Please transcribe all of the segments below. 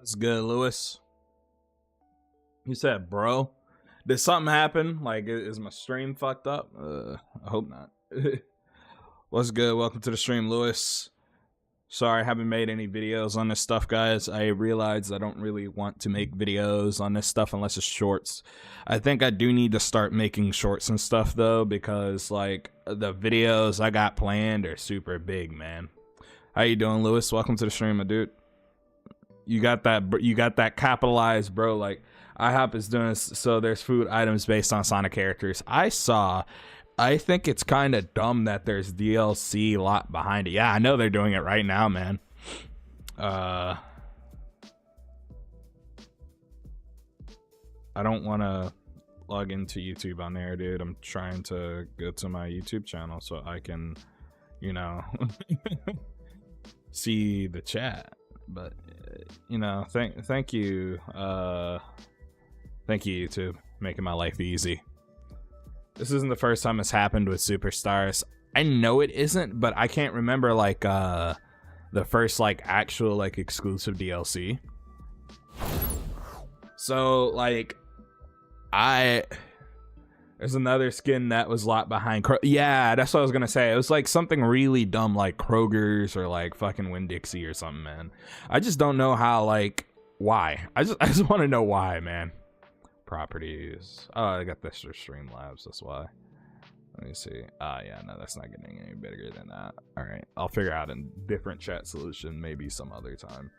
That's good, Lewis. You said, bro. Did something happen? Like, is my stream fucked up? I hope not. What's good? Welcome to the stream, Lewis. Sorry, I haven't made any videos on this stuff, guys. I realized I don't really want to make videos on this stuff unless it's shorts. I think I do need to start making shorts and stuff, though, because, like, the videos I got planned are super big, man. How you doing, Lewis? Welcome to the stream, my dude. You got that capitalized, bro. Like, IHOP is doing so there's food items based on Sonic characters. I think it's kind of dumb that there's DLC lot behind it. Yeah, I know they're doing it right now, man. I don't want to log into YouTube on there, dude. I'm trying to go to my YouTube channel so I can, you know, see the chat. But you know, thank you, YouTube, making my life easy. This isn't the first time it's happened with Superstars. I know it isn't, but I can't remember like the first like actual like exclusive DLC. So like there's another skin that was locked behind yeah, that's what I was gonna say. It was like something really dumb like Kroger's or like fucking Winn-Dixie or something, man. I just don't know how, like, why. I just want to know why, man. Properties. Oh, I got this for Streamlabs, that's why. Let me see. Yeah, no, that's not getting any bigger than that. Alright, I'll figure out a different chat solution maybe some other time.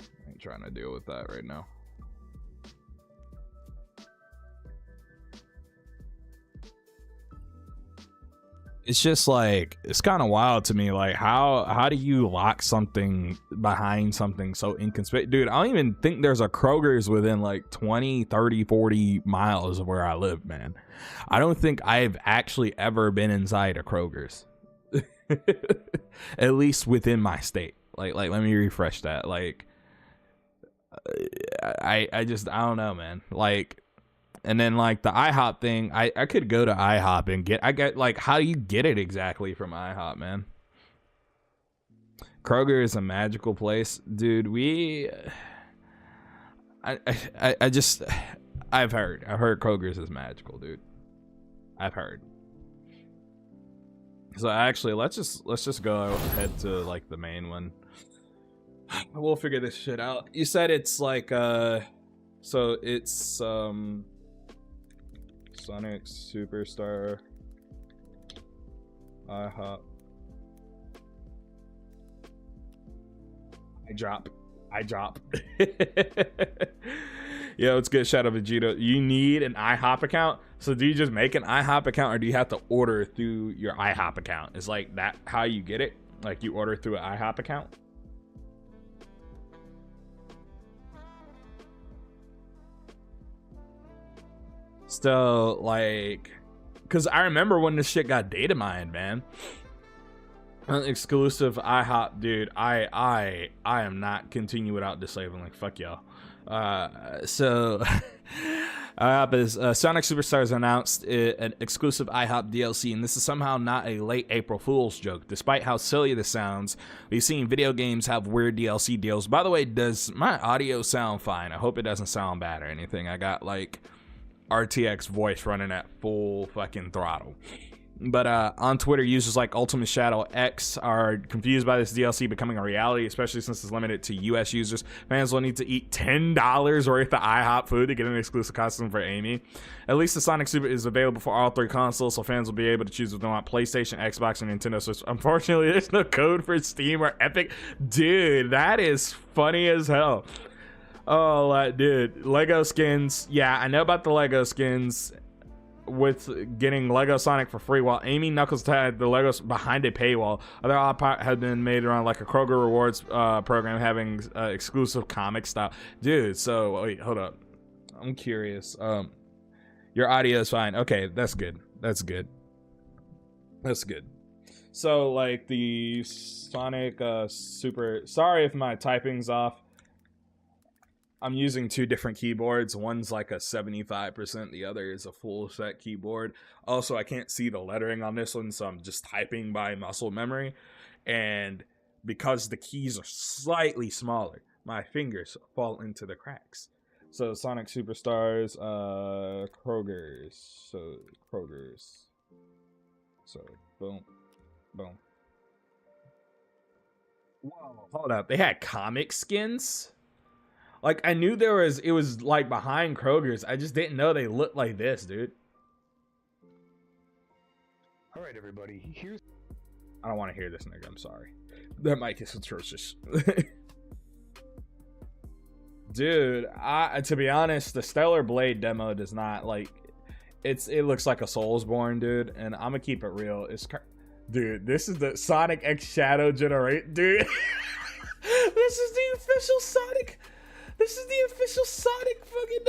I ain't trying to deal with that right now. It's just like, it's kind of wild to me. Like, how do you lock something behind something so inconspicuous? Dude, I don't even think there's a Kroger's within like 20, 30, 40 miles of where I live, man. I don't think I've actually ever been inside a Kroger's. At least within my state. Like let me refresh that. Like, I don't know, man. Like, and then like the IHOP thing, I could go to IHOP and get like, how do you get it exactly from IHOP, man? Kroger is a magical place, dude. I've heard Kroger's is magical, dude. I've heard. So actually, let's just go ahead to like the main one. We'll figure this shit out. You said it's like so it's Sonic Superstar IHOP. I drop. Yo, it's good. Shout out Vegeta. You need an IHOP account. So do you just make an IHOP account, or do you have to order through your IHOP account? Is like that how you get it? Like you order through an IHOP account? So like, because I remember when this shit got data mined, man. Exclusive IHOP, dude. I am not continue without disabling. Like, fuck y'all. So IHOP is Sonic Superstars announced an exclusive IHOP DLC, and this is somehow not a late April Fool's joke. Despite how silly this sounds, we've seen video games have weird DLC deals. By the way, does my audio sound fine? I hope it doesn't sound bad or anything. I got like RTX voice running at full fucking throttle. But on Twitter, users like Ultimate Shadow X are confused by this DLC becoming a reality, especially since it's limited to US users. Fans will need to eat $10 worth of IHOP food to get an exclusive costume for Amy. At least the Sonic Super is available for all three consoles, so fans will be able to choose if they want PlayStation, Xbox, and Nintendo Switch. Unfortunately, there's no code for Steam or Epic. Dude, that is funny as hell. Oh, dude, Lego skins. Yeah, I know about the Lego skins with getting Lego Sonic for free, while Amy Knuckles had the Legos behind a paywall. Other have been made around like a Kroger Rewards program having exclusive comic style. Dude, so wait, hold up. I'm curious. Your audio is fine. Okay, that's good. That's good. That's good. So like the Sonic Super. Sorry if my typing's off. I'm using two different keyboards. One's like a 75%, the other is a full set keyboard. Also, I can't see the lettering on this one, so I'm just typing by muscle memory. And because the keys are slightly smaller, my fingers fall into the cracks. So Sonic Superstars, Kroger's. So Kroger's. So boom, boom. Whoa, hold up. They had comic skins? Like, I knew it was like behind Kroger's. I just didn't know they looked like this, dude. All right, everybody. Here's. I don't want to hear this, nigga. I'm sorry. That mic is atrocious. Dude, to be honest, the Stellar Blade demo does not, like, it looks like a Soulsborne, dude, and I'm gonna keep it real. Dude, this is the Sonic X Shadow generate, dude. This is the official Sonic. This is the official Sonic fucking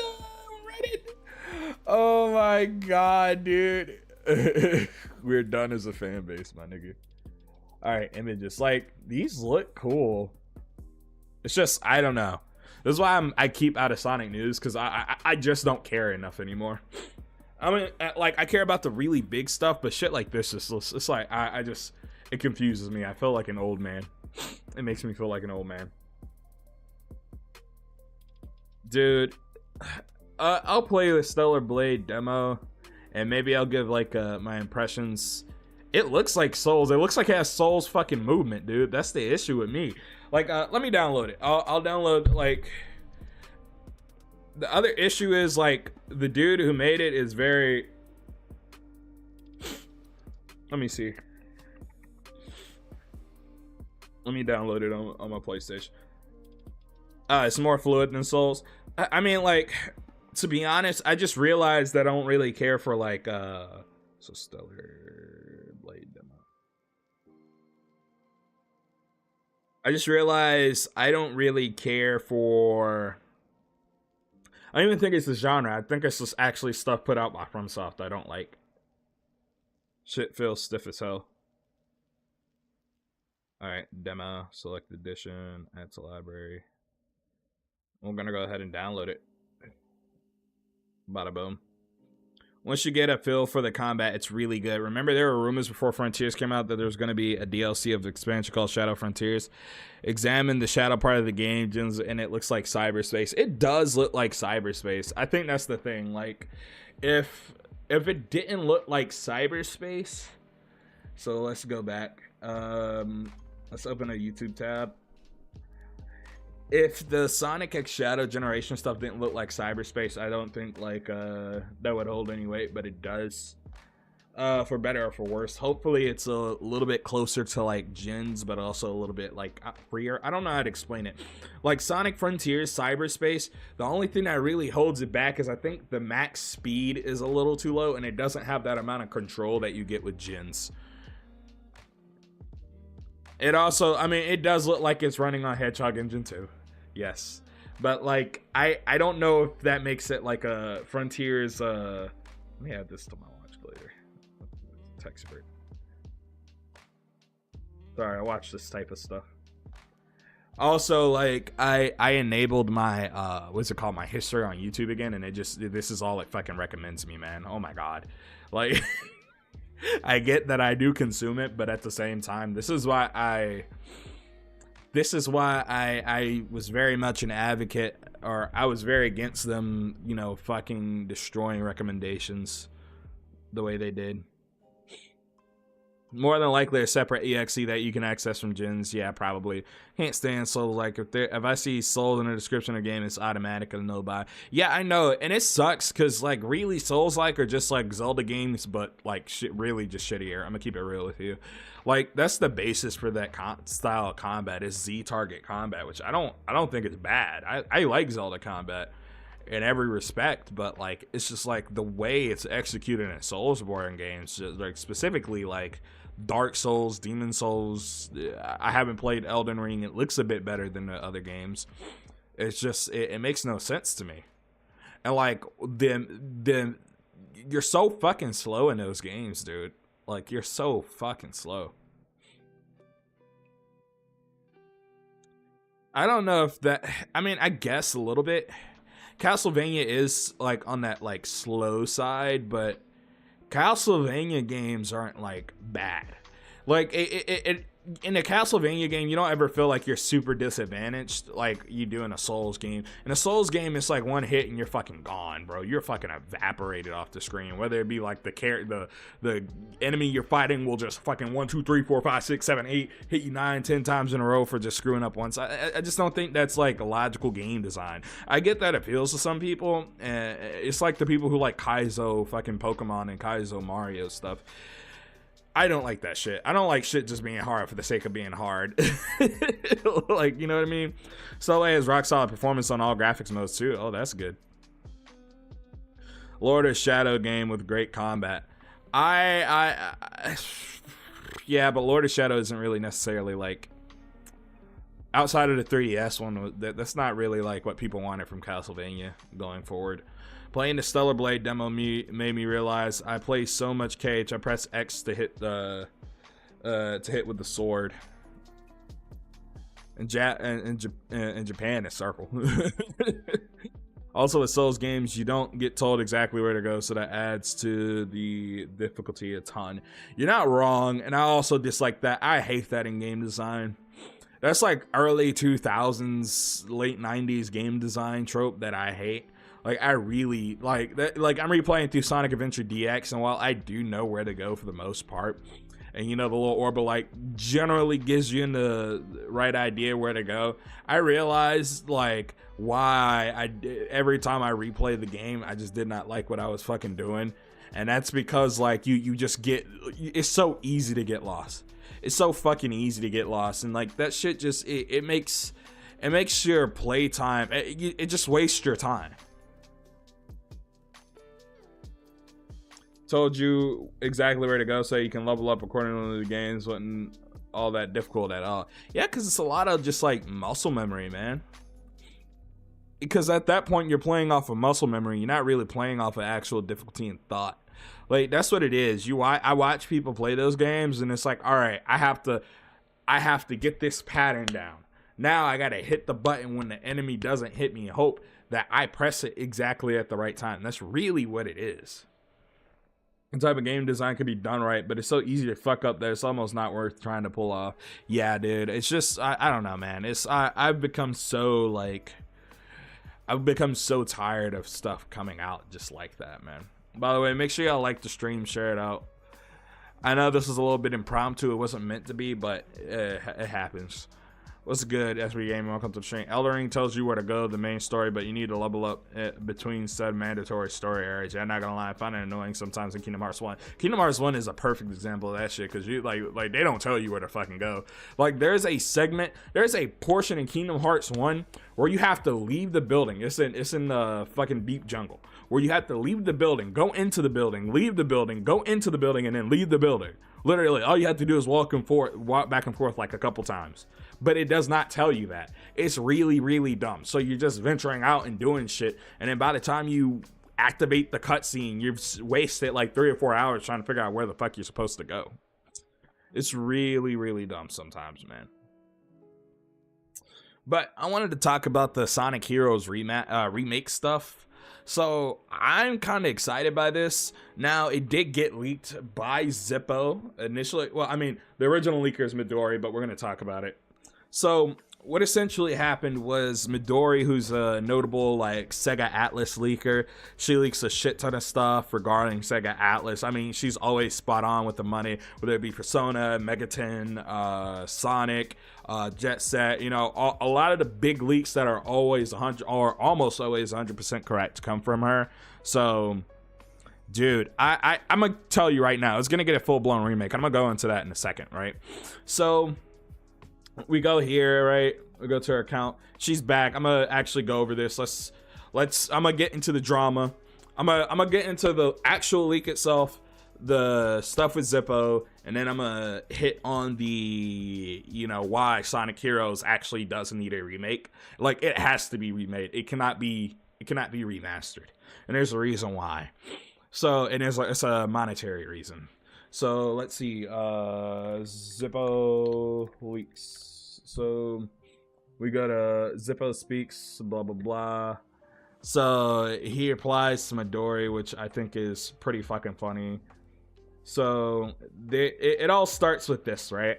Reddit. Oh my god, dude. We're done as a fan base, my nigga. All right, images. Like, these look cool. It's just, I don't know. This is why I keep out of Sonic news, because I just don't care enough anymore. I mean, like, I care about the really big stuff, but shit like this is, it's like, it confuses me. I feel like an old man. It makes me feel like an old man. Dude, I'll play the Stellar Blade demo, and maybe I'll give, like, my impressions. It looks like Souls. It looks like it has Souls fucking movement, dude. That's the issue with me. Like, let me download it. I'll download, like... The other issue is, like, the dude who made it is very... Let me see. Let me download it on my PlayStation. It's more fluid than Souls. I mean, like, to be honest, I just realized that I don't really care for, like, so Stellar Blade demo. I just realized I don't really care for... I don't even think it's the genre. I think it's just actually stuff put out by FromSoft I don't like. Shit feels stiff as hell. Alright, demo, select edition, add to library. We're gonna go ahead and download it. Bada boom. Once you get a feel for the combat, it's really good. Remember, there were rumors before Frontiers came out that there was going to be a DLC of expansion called Shadow Frontiers. Examine the shadow part of the game, and it looks like cyberspace. It does look like cyberspace. I think that's the thing. Like, if it didn't look like cyberspace, so let's go back. Let's open a YouTube tab. If the Sonic X Shadow generation stuff didn't look like cyberspace, I don't think, like, that would hold any weight, but it does. For better or for worse. Hopefully it's a little bit closer to, like, gens, but also a little bit, like, freer. I don't know how to explain it. Like, Sonic Frontiers cyberspace, the only thing that really holds it back is I think the max speed is a little too low, and it doesn't have that amount of control that you get with gens. It also, I mean, it does look like it's running on Hedgehog Engine 2. Yes, but, like, I don't know if that makes it like a Frontiers. Let me add this to my watch later. Text break. Sorry, I watch this type of stuff. Also, like, I enabled my what's it called, my history on YouTube again, and this is all it fucking recommends me, man. Oh my god, like. I get that I do consume it, but at the same time, this is why I was very much an advocate, or I was very against them, you know, fucking destroying recommendations the way they did. More than likely a separate exe that you can access from gens. Yeah, probably. Can't stand Souls. Like, if I see Souls in the description of the game, it's automatic and no buy. Yeah, I know, and it sucks because, like, really Souls-like are just like Zelda games, but, like, shit, really just shittier. I'm gonna keep it real with you. Like, that's the basis for that style of combat is Z-target combat, which I don't think it's bad. I like Zelda combat in every respect, but, like, it's just like the way it's executed in Soulsborne games, just, like, specifically like Dark Souls, Demon Souls. I haven't played Elden Ring. It looks a bit better than the other games. It's just it makes no sense to me. And, like, you're so fucking slow in those games, dude. Like, you're so fucking slow. I don't know if that, I mean, I guess a little bit. Castlevania is, like, on that, like, slow side, but Castlevania games aren't, like, bad. Like, in a Castlevania game, you don't ever feel like you're super disadvantaged like you do in a Souls game. In a Souls game, it's like one hit and you're fucking gone, bro. You're fucking evaporated off the screen. Whether it be like the enemy you're fighting will just fucking 1, 2, 3, 4, 5, 6, 7, 8 hit you 9, 10 times in a row for just screwing up once. I just don't think that's like a logical game design. I get that appeals to some people. It's like the people who like Kaizo fucking Pokemon and Kaizo Mario stuff. I don't like that shit. I don't like shit just being hard for the sake of being hard. Like, you know what I mean? So it has rock solid performance on all graphics modes too. Oh, that's good. Lord of Shadow game with great combat. Yeah, but Lord of Shadow isn't really necessarily like, outside of the 3DS one, that's not really like what people wanted from Castlevania going forward. Playing the Stellar Blade demo made me realize I play so much KH. I press X to hit the with the sword. In Japan, it's circle. Also, with Souls games, you don't get told exactly where to go, so that adds to the difficulty a ton. You're not wrong, and I also dislike that. I hate that in game design. That's like early 2000s, late 90s game design trope that I hate. Like, I really like that. Like, I'm replaying through Sonic Adventure DX, and while I do know where to go for the most part, and you know, the little orbital light generally gives you the right idea where to go, I realized like why every time I replay the game, I just did not like what I was fucking doing. And that's because like you just get, it's so easy to get lost. It's so fucking easy to get lost, and like that shit just it makes your play time, it just wastes your time. Told you exactly where to go so you can level up according to the games. Wasn't all that difficult at all. Yeah, because it's a lot of just like muscle memory, man. Because at that point you're playing off of muscle memory. You're not really playing off of actual difficulty and thought. Like, that's what it is. I watch people play those games, and it's like, all right, I have to get this pattern down. Now I gotta hit the button when the enemy doesn't hit me and hope that I press it exactly at the right time. That's really what it is. The type of game design could be done right, but it's so easy to fuck up that it's almost not worth trying to pull off. Yeah, dude, it's just I don't know, man. I've become so tired of stuff coming out just like that, man. By the way, make sure y'all like the stream, share it out. I know this is a little bit impromptu. It wasn't meant to be, but it happens. What's good, SB Gaming? Welcome to the stream. Elden Ring tells you where to go, the main story, but you need to level up between said mandatory story areas. Yeah, I'm not gonna lie, I find it annoying sometimes in Kingdom Hearts 1. Kingdom Hearts 1 is a perfect example of that shit, because you like they don't tell you where to fucking go. Like, there's a portion in Kingdom Hearts 1 where you have to leave the building. It's in the fucking deep jungle, where you have to leave the building, go into the building, leave the building, go into the building, and then leave the building. Literally, all you have to do is walk back and forth like a couple times. But it does not tell you that. It's really, really dumb. So you're just venturing out and doing shit, and then by the time you activate the cutscene, you've wasted like 3 or 4 hours trying to figure out where the fuck you're supposed to go. It's really, really dumb sometimes, man. But I wanted to talk about the Sonic Heroes remake stuff. So I'm kind of excited by this. Now, it did get leaked by Zippo initially. Well, I mean, the original leaker is Midori, but we're going to talk about it. So what essentially happened was Midori, who's a notable like Sega Atlas leaker, she leaks a shit ton of stuff regarding Sega Atlas. I mean, she's always spot on with the money, whether it be Persona, Megaten, Sonic, Jet Set. You know, a lot of the big leaks that are always 100 or almost always 100% correct come from her. So, dude, I'm gonna tell you right now, it's gonna get a full-blown remake. I'm gonna go into that in a second, right? So we go here, right? We go to her account. She's back. I'm gonna actually go over this. I'm gonna get into the drama. I'm gonna get into the actual leak itself, the stuff with Zippo, and then I'm gonna hit on the, you know, why Sonic Heroes actually doesn't need a remake. Like, it has to be remade. It cannot be remastered. And there's a reason why. So, and it's a monetary reason. So let's see, Zippo leaks. So we got Zippo speaks, blah, blah, blah. So he replies to Midori, which I think is pretty fucking funny. So it all starts with this, right?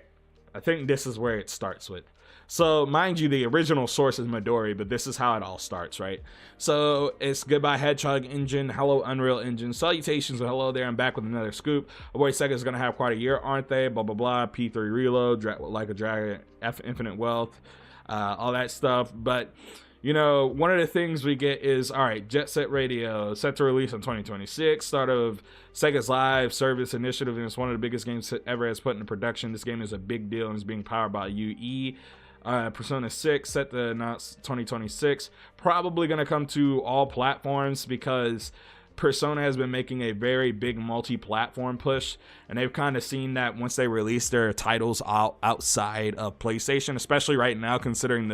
I think this is where it starts with. So, mind you, the original source is Midori, but this is how it all starts, right? So, it's goodbye Hedgehog Engine, hello Unreal Engine, salutations, and hello there, I'm back with another scoop. Oh boy, Sega's gonna have quite a year, aren't they? Blah, blah, blah, P3 Reload, Like a Dragon, F Infinite Wealth, all that stuff. But, you know, one of the things we get is, all right, Jet Set Radio, set to release in 2026, start of Sega's live service initiative, and it's one of the biggest games ever has put into production. This game is a big deal and is being powered by UE. Persona 6 set to announce 2026, probably going to come to all platforms because Persona has been making a very big multi-platform push, and they've kind of seen that once they release their titles outside of PlayStation, especially right now, considering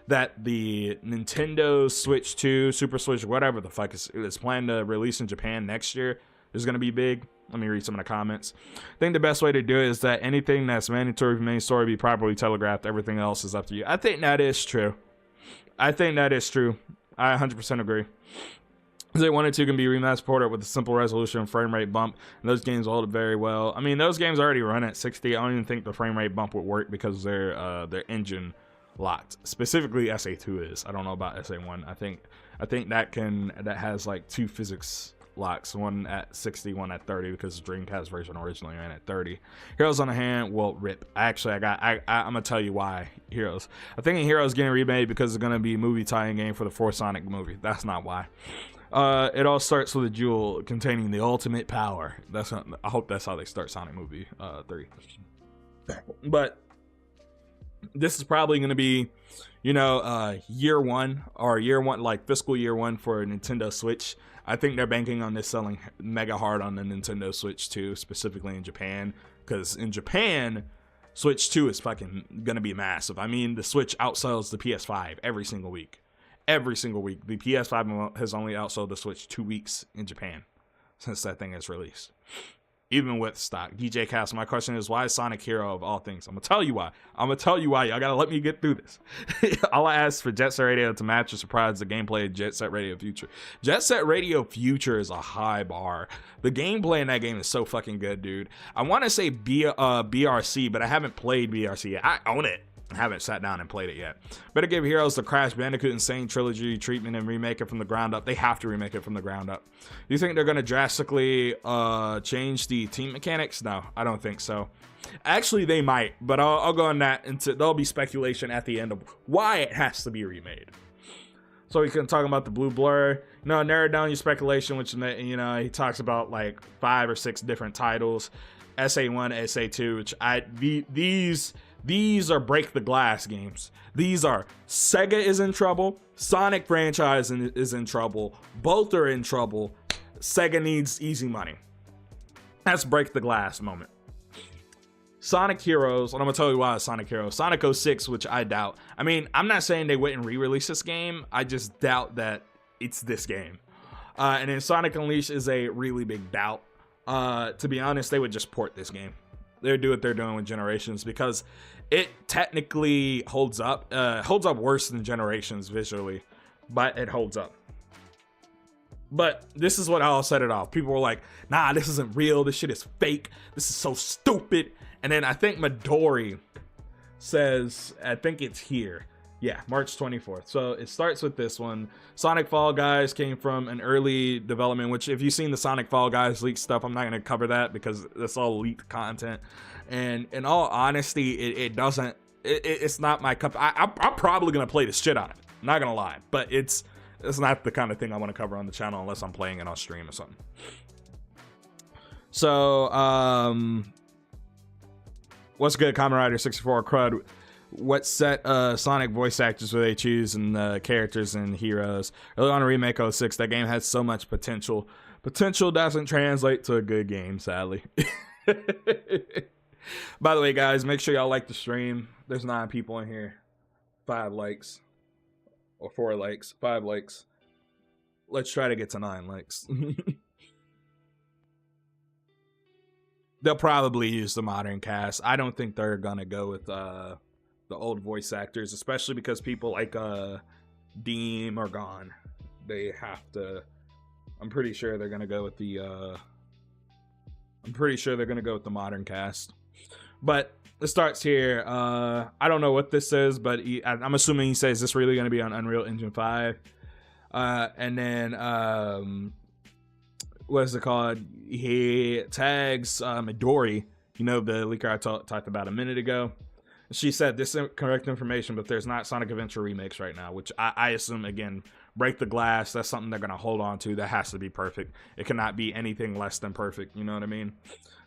that the Nintendo Switch 2, Super Switch, whatever the fuck is planned to release in Japan next year is going to be big. Let me read some of the comments. I think the best way to do it is that anything that's mandatory for main story be properly telegraphed. Everything else is up to you. I think that is true. I 100% agree. They 1 and 2 can be remaster ported with a simple resolution and frame rate bump, and those games hold very well. I mean, those games already run at 60. I don't even think the frame rate bump would work because their engine locked. Specifically, SA2 is. I don't know about SA1. I think that has like 2 physics locks, one at 60, one at 30, because the Dreamcast version originally ran at 30. Heroes on the Hand, well, rip. I'm gonna tell you why. Heroes. I think Heroes getting remade because it's gonna be a movie tie-in game for the 4th Sonic movie. That's not why. It all starts with a jewel containing the ultimate power. I hope that's how they start Sonic movie 3. But this is probably gonna be, you know, year one, like fiscal year 1 for Nintendo Switch. I think they're banking on this selling mega hard on the Nintendo Switch 2, specifically in Japan, because in Japan, Switch 2 is fucking gonna be massive. I mean, the Switch outsells the PS5 every single week. Every single week. The PS5 has only outsold the Switch 2 weeks in Japan since that thing is released. Even with stock. DJ Cast, my question is, why is Sonic Hero of all things? I'm gonna tell you why. Y'all gotta let me get through this. All I ask for Jet Set Radio to match or surprise the gameplay of Jet Set Radio Future. Jet Set Radio Future is a high bar. The gameplay in that game is so fucking good, dude. I want to say BRC, but I haven't played BRC yet. I own it. I haven't sat down and played it yet. Better give Heroes the Crash Bandicoot Insane Trilogy treatment and remake it from the ground up. They have to remake it from the ground up. Do you think they're going to drastically change the team mechanics? No, I don't think so. Actually, they might, but I'll go on that. There'll be speculation at the end of why it has to be remade. So we can talk about the Blue Blur. No, narrow down your speculation, which, you know, he talks about like 5 or 6 different titles. SA1, SA2, which these are break the glass games. These are Sega is in trouble. Sonic franchise is in trouble. Both are in trouble. Sega needs easy money. That's break the glass moment. Sonic Heroes, and I'm gonna tell you why it's Sonic Heroes. Sonic 06, which I doubt. I mean, I'm not saying they wouldn't re-release this game. I just doubt that it's this game. And then Sonic Unleashed is a really big doubt. To be honest, they would just port this game. They do what they're doing with Generations because it technically holds up worse than Generations visually, but it holds up. But this is what I'll set it off. People were like, nah, this isn't real. This shit is fake. This is so stupid. And then I think Midori says, I think it's here. Yeah, March 24th. So it starts with this one. Sonic Fall Guys came from an early development, which if you've seen the Sonic Fall Guys leaked stuff, I'm not going to cover that because that's all leaked content. And in all honesty, it's not my cup. I'm probably going to play the shit out of it. I'm not going to lie. But it's not the kind of thing I want to cover on the channel unless I'm playing it on stream or something. So, what's good, Kamen Rider 64 Crud? What set Sonic voice actors will they choose and the characters and heroes? Early on a remake 06, that game has so much potential. Potential doesn't translate to a good game, sadly. By the way, guys, make sure y'all like the stream. There's 9 people in here. 5 likes. Or 4 likes. 5 likes. Let's try to get to 9 likes. They'll probably use the modern cast. I don't think they're gonna go with the old voice actors, especially because people like Deem are gone. They have to. I'm pretty sure they're gonna go with the. I'm pretty sure they're gonna go with the modern cast. But it starts here. I don't know what this is, but I'm assuming he says this really going to be on Unreal Engine 5. And then what is it called? He tags Midori, you know, the leaker I talked about a minute ago. She said this is correct information, but there's not Sonic Adventure remakes right now, which I assume, again, break the glass. That's something they're going to hold on to. That has to be perfect. It cannot be anything less than perfect. You know what I mean?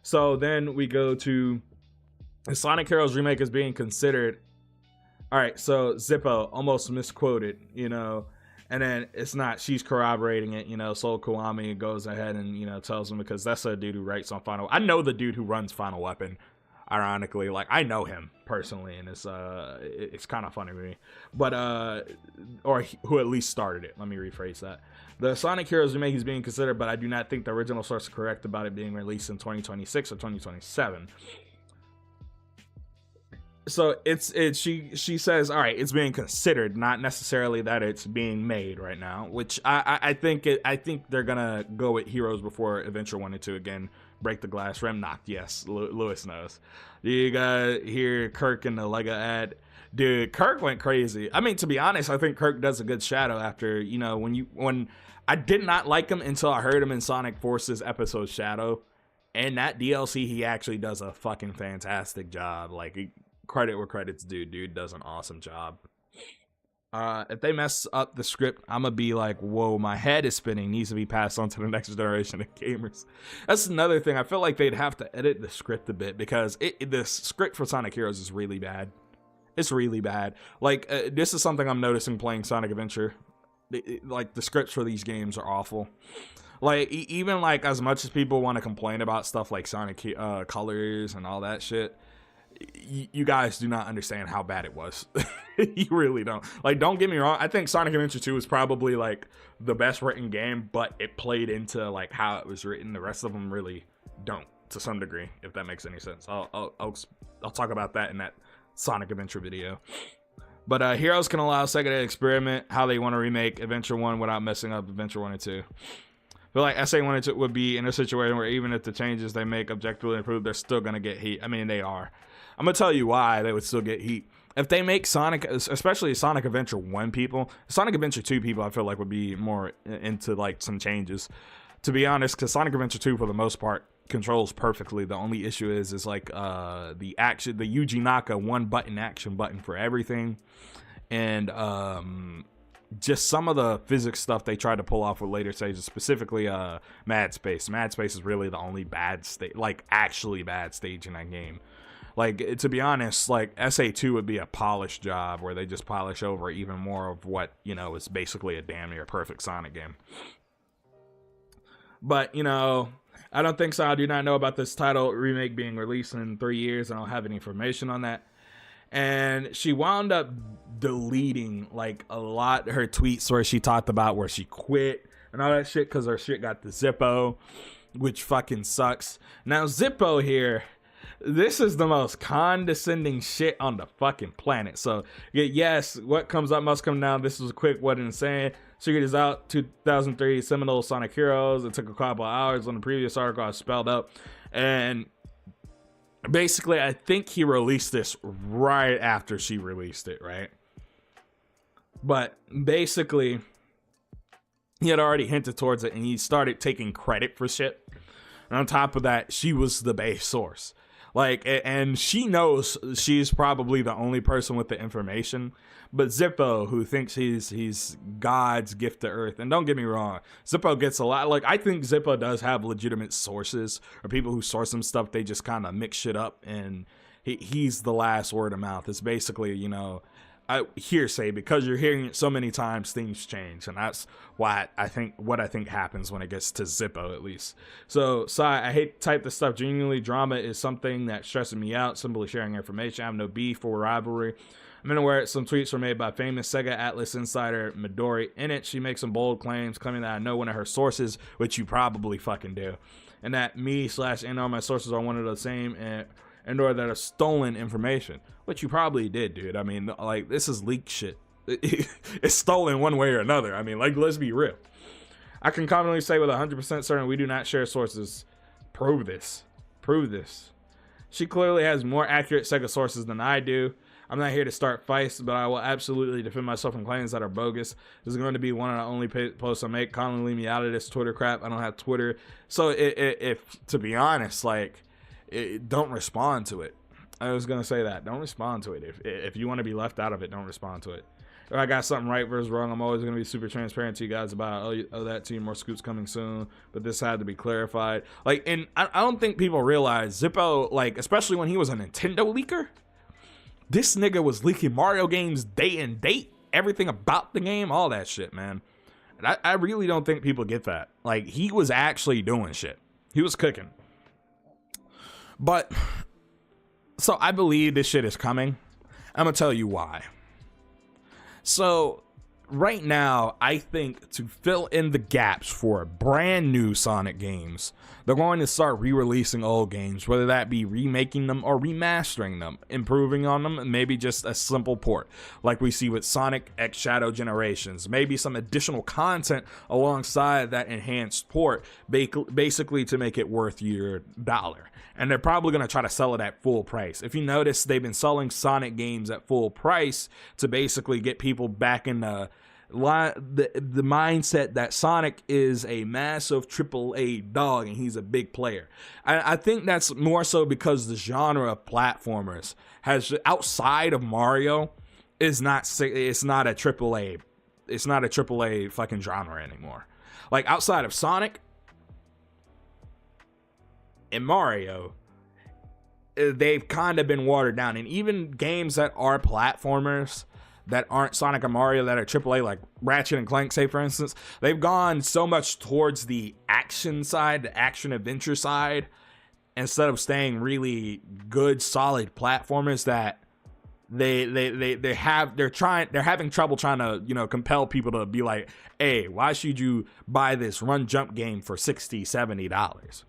So then we go to the Sonic Heroes remake is being considered. All right, so Zippo almost misquoted, you know, and then it's not. She's corroborating it, you know. Soul Kiwami goes ahead and, you know, tells him, because that's a dude who writes on Final. I know the dude who runs Final Weapon. Ironically, like, I know him personally, and it's kind of funny to me, but or who at least started it. Let me rephrase that. The Sonic Heroes remake is being considered, but I do not think the original source is correct about it being released in 2026 or 2027. So she says, all right, it's being considered, not necessarily that it's being made right now, which I think they're gonna go with Heroes before Adventure 1 and 2 again. Break the glass. Rem knocked. Yes, Lewis knows. You got here Kirk in the Lego ad. Dude, Kirk went crazy. I mean, to be honest, I think Kirk does a good shadow after, you know, when I did not like him until I heard him in Sonic Forces episode Shadow. And that DLC, he actually does a fucking fantastic job. Like, credit where credit's due. Dude does an awesome job. If they mess up the script, I'm gonna be like, whoa, my head is spinning. Needs to be passed on to the next generation of gamers. That's another thing. I feel like they'd have to edit the script a bit, because the script for Sonic Heroes is really bad. It's really bad. Like, this is something I'm noticing playing Sonic Adventure. Like, the scripts for these games are awful. Like, even like as much as people want to complain about stuff like Sonic Colors and all that shit, you guys do not understand how bad it was. You really don't. Like, don't get me wrong, I think Sonic Adventure 2 is probably like the best written game, but it played into like how it was written. The rest of them really don't, to some degree, if that makes any sense. I'll talk about that in that Sonic Adventure video. But Heroes can allow Sega to experiment how they want to remake Adventure 1 without messing up Adventure 1 and 2. I feel like SA1 and 2 would be in a situation where even if the changes they make objectively improve, they're still going to get heat. I mean, they are. I'm going to tell you why they would still get heat. If they make Sonic, especially Sonic Adventure 1 people, Sonic Adventure 2 people, I feel like would be more into like some changes. To be honest, because Sonic Adventure 2, for the most part, controls perfectly. The only issue is like the Yuji Naka one button action button for everything. And just some of the physics stuff they tried to pull off with later stages, specifically Mad Space. Mad Space is really the only bad stage, like actually bad stage in that game. Like, to be honest, like SA2 would be a polished job where they just polish over even more of what, you know, is basically a damn near perfect Sonic game. But, you know, I don't think so. I do not know about this title remake being released in 3 years. I don't have any information on that. And she wound up deleting like a lot of her tweets where she talked about where she quit and all that shit because her shit got the Zippo, which fucking sucks. Now Zippo here, this is the most condescending shit on the fucking planet. So yes, what comes up must come down. This was a quick what insane. Secret is out 2003 seminal Sonic Heroes. It took a couple of hours on the previous article I spelled up. And basically, I think he released this right after she released it, right? But basically, he had already hinted towards it, and he started taking credit for shit. And on top of that, she was the base source. Like, and she knows she's probably the only person with the information. But Zippo, who thinks he's God's gift to Earth, and don't get me wrong, Zippo gets a lot. Like, I think Zippo does have legitimate sources, or people who source him stuff. They just kind of mix shit up, and he's the last word of mouth. It's basically, you know, hearsay, because you're hearing it so many times, things change, and that's why I think what I think happens when it gets to Zippo, at least. So, I hate to type this stuff. Genuinely, drama is something that stresses me out. Simply sharing information. I have no beef or rivalry. I'm aware some tweets were made by famous Sega Atlas insider Midori. In it, she makes some bold claims claiming that I know one of her sources, which you probably fucking do, and that me/and all my sources are one of the same, and or that are stolen information, which you probably did, dude. I mean, like, this is leaked shit. It's stolen one way or another. I mean, like, let's be real. I can confidently say with 100% certain we do not share sources. Prove this. Prove this. She clearly has more accurate Sega sources than I do. I'm not here to start fights, but I will absolutely defend myself from claims that are bogus. This is going to be one of the only posts I make. Kindly leave me out of this Twitter crap. I don't have Twitter. So if to be honest, like, don't respond to it. I was going to say that. Don't respond to it. If you want to be left out of it, don't respond to it. If I got something right versus wrong, I'm always going to be super transparent to you guys about it. Oh, that to you. More scoops coming soon. But this had to be clarified. Like, and I don't think people realize Zippo, like, especially when he was a Nintendo leaker, this nigga was leaking Mario games day and date. Everything about the game, all that shit, man. And I really don't think people get that. Like, he was actually doing shit. He was cooking. But, so I believe this shit is coming. I'm going to tell you why. So, right now, I think to fill in the gaps for brand new Sonic games, they're going to start re-releasing old games, whether that be remaking them or remastering them, improving on them, and maybe just a simple port, like we see with Sonic X Shadow Generations. Maybe some additional content alongside that enhanced port, basically to make it worth your dollar. And they're probably going to try to sell it at full price. If you notice, they've been selling Sonic games at full price to basically get people back in the mindset that Sonic is a massive AAA dog and he's a big player. I think that's more so because the genre of platformers has, outside of Mario, it's not a AAA fucking genre anymore. Like, outside of Sonic and Mario, they've kind of been watered down. And even games that are platformers that aren't Sonic and Mario, that are AAA, like Ratchet and Clank, say for instance, they've gone so much towards the action side, the action adventure side, instead of staying really good, solid platformers that they're having trouble trying to, you know, compel people to be like, hey, why should you buy this run jump game for $60-$70?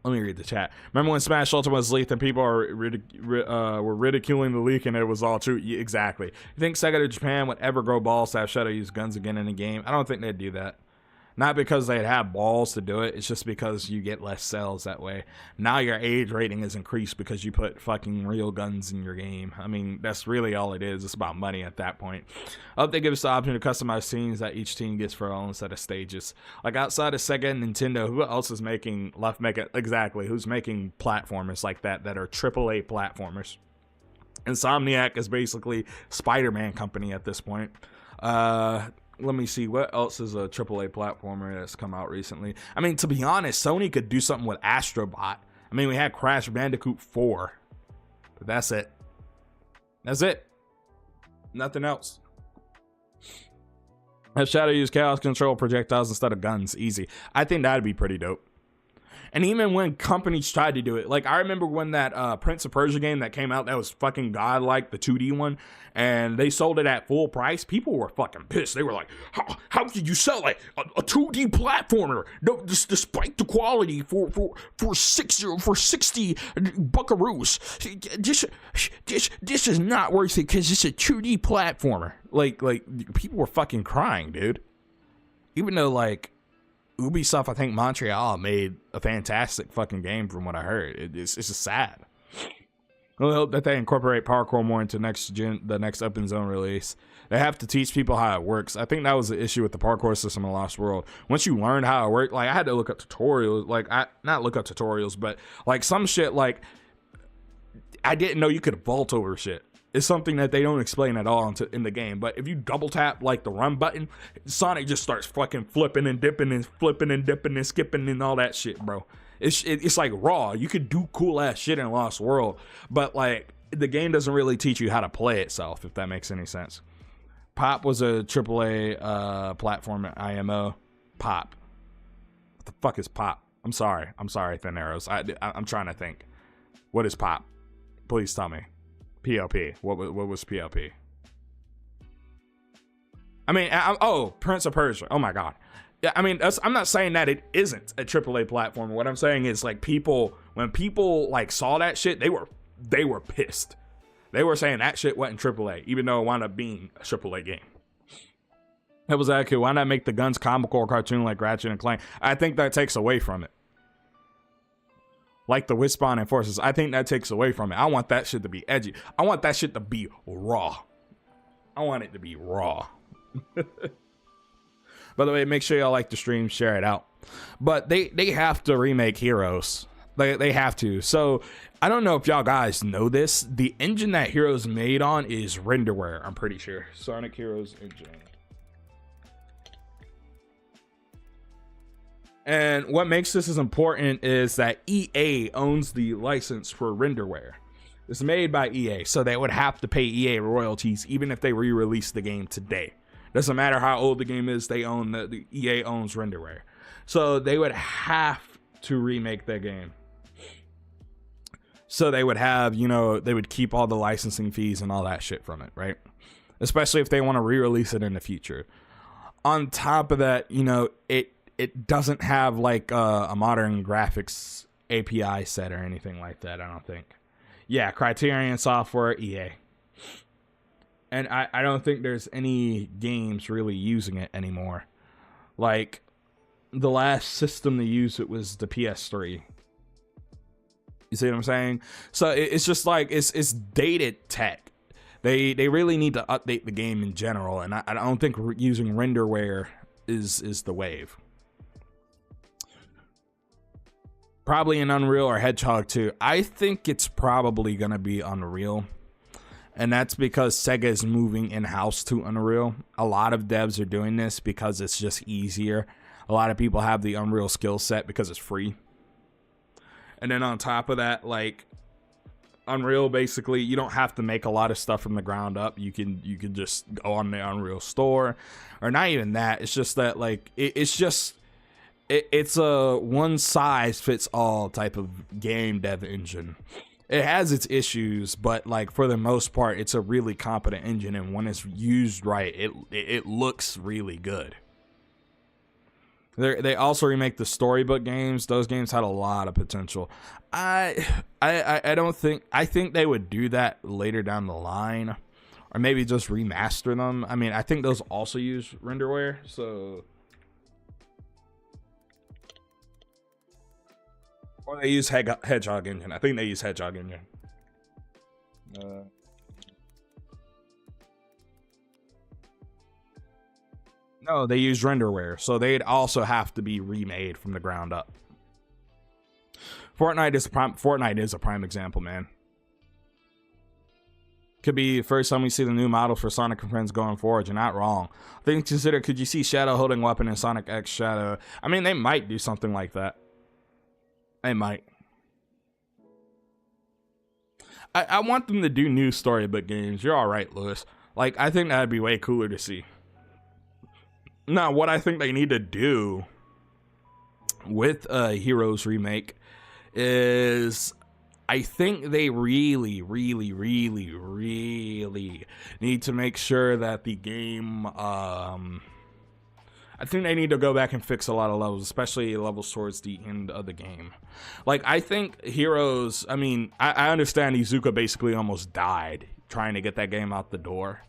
Let me read the chat. Remember when Smash Ultimate was leaked and people were ridiculing the leak and it was all true? Yeah, exactly. You think Sega to Japan would ever grow balls to have Shadow use guns again in a game? I don't think they'd do that. Not because they'd have balls to do it. It's just because you get less sales that way. Now your age rating is increased because you put fucking real guns in your game. I mean, that's really all it is. It's about money at that point. I hope they give us the option to customize scenes that each team gets for their own set of stages. Like, outside of Sega and Nintendo, who else is making exactly? Who's making platformers like that are AAA platformers? Insomniac is basically Spider-Man company at this point. Let me see, what else is a AAA platformer that's come out recently? I mean, to be honest, Sony could do something with Astrobot. I mean, we had Crash Bandicoot 4, but that's it. That's it. Nothing else. Have Shadow use chaos control projectiles instead of guns. Easy. I think that'd be pretty dope. And even when companies tried to do it, like I remember when that Prince of Persia game that came out that was fucking godlike, the 2D one, and they sold it at full price, people were fucking pissed. They were like, how could you sell like a 2D platformer, no, despite the quality for 60 buckaroos? This is not worth it because it's a 2D platformer. Like people were fucking crying, dude. Even though, like, Ubisoft, I think Montreal made a fantastic fucking game from what I heard. It's just sad. I hope that they incorporate parkour more into the next Open Zone release. They have to teach people how it works. I think that was the issue with the parkour system in Lost World. Once you learn how it worked, like I had to look up tutorials, not look up tutorials, but like some shit, like I didn't know you could vault over shit. It's something that they don't explain at all in the game. But if you double tap like the run button, Sonic just starts fucking flipping and dipping and flipping and dipping and skipping and all that shit, bro. It's like raw. You could do cool ass shit in Lost World, but like the game doesn't really teach you how to play itself, if that makes any sense. Pop was a AAA platform at IMO. Pop. What the fuck is Pop? I'm sorry, Thin Arrows. I'm trying to think. What is Pop? Please tell me. PLP. What was PLP? I mean, Prince of Persia. Oh my god. Yeah, I mean, I'm not saying that it isn't a AAA platform. What I'm saying is, like, when people like saw that shit, they were pissed. They were saying that shit wasn't AAA, even though it wound up being a AAA game. That was accurate. Why not make the guns comical or cartoon like Ratchet and Clank? I think that takes away from it. like the Wishbone Enforcers. I think that takes away from it. I want that shit to be edgy. I want that shit to be raw. I want it to be raw. By the way, make sure y'all like the stream, share it out. But they have to remake Heroes. They have to. So I don't know if y'all guys know this. The engine that Heroes made on is renderware, I'm pretty sure. Sonic Heroes engine. And what makes this as important is that EA owns the license for renderware. It's made by EA, so they would have to pay EA royalties even if they re-release the game today. Doesn't matter how old the game is, they own the EA owns renderware. So they would have to remake their game. So they would have, you know, they would keep all the licensing fees and all that shit from it, right? Especially if they want to re-release it in the future. On top of that, you know, it doesn't have like a modern graphics API set or anything like that, I don't think. Yeah, Criterion Software, EA. And I don't think there's any games really using it anymore. Like, the last system to use it was the PS3. You see what I'm saying? So it's just like, it's dated tech. They really need to update the game in general, and I don't think using renderware is the wave. Probably an Unreal or Hedgehog 2. I think it's probably gonna be Unreal. And that's because Sega is moving in-house to Unreal. A lot of devs are doing this because it's just easier. A lot of people have the Unreal skill set because it's free. And then on top of that, like, Unreal, basically, you don't have to make a lot of stuff from the ground up. You can just go on the Unreal store. Or not even that. It's just that, like, it's a one-size-fits-all type of game dev engine. It has its issues, but like for the most part, it's a really competent engine, and when it's used right, it looks really good. They also remake the storybook games. Those games had a lot of potential. I think they would do that later down the line, or maybe just remaster them. I mean, I think those also use renderware, so. Or they use Hedgehog engine. I think they use Hedgehog engine. No, they use renderware, so they'd also have to be remade from the ground up. Fortnite is a prime example, man. Could be the first time we see the new model for Sonic and Friends going forward. You're not wrong. Then consider, could you see Shadow holding weapon in Sonic X Shadow? I mean, they might do something like that. They might. I want them to do new storybook games. You're all right, Lewis. Like, I think that'd be way cooler to see. Now, what I think they need to do with Heroes Remake is, I think they really need to make sure that the game, I think they need to go back and fix a lot of levels, especially levels towards the end of the game. Like, I think Heroes, I mean, I understand Izuka basically almost died trying to get that game out the door.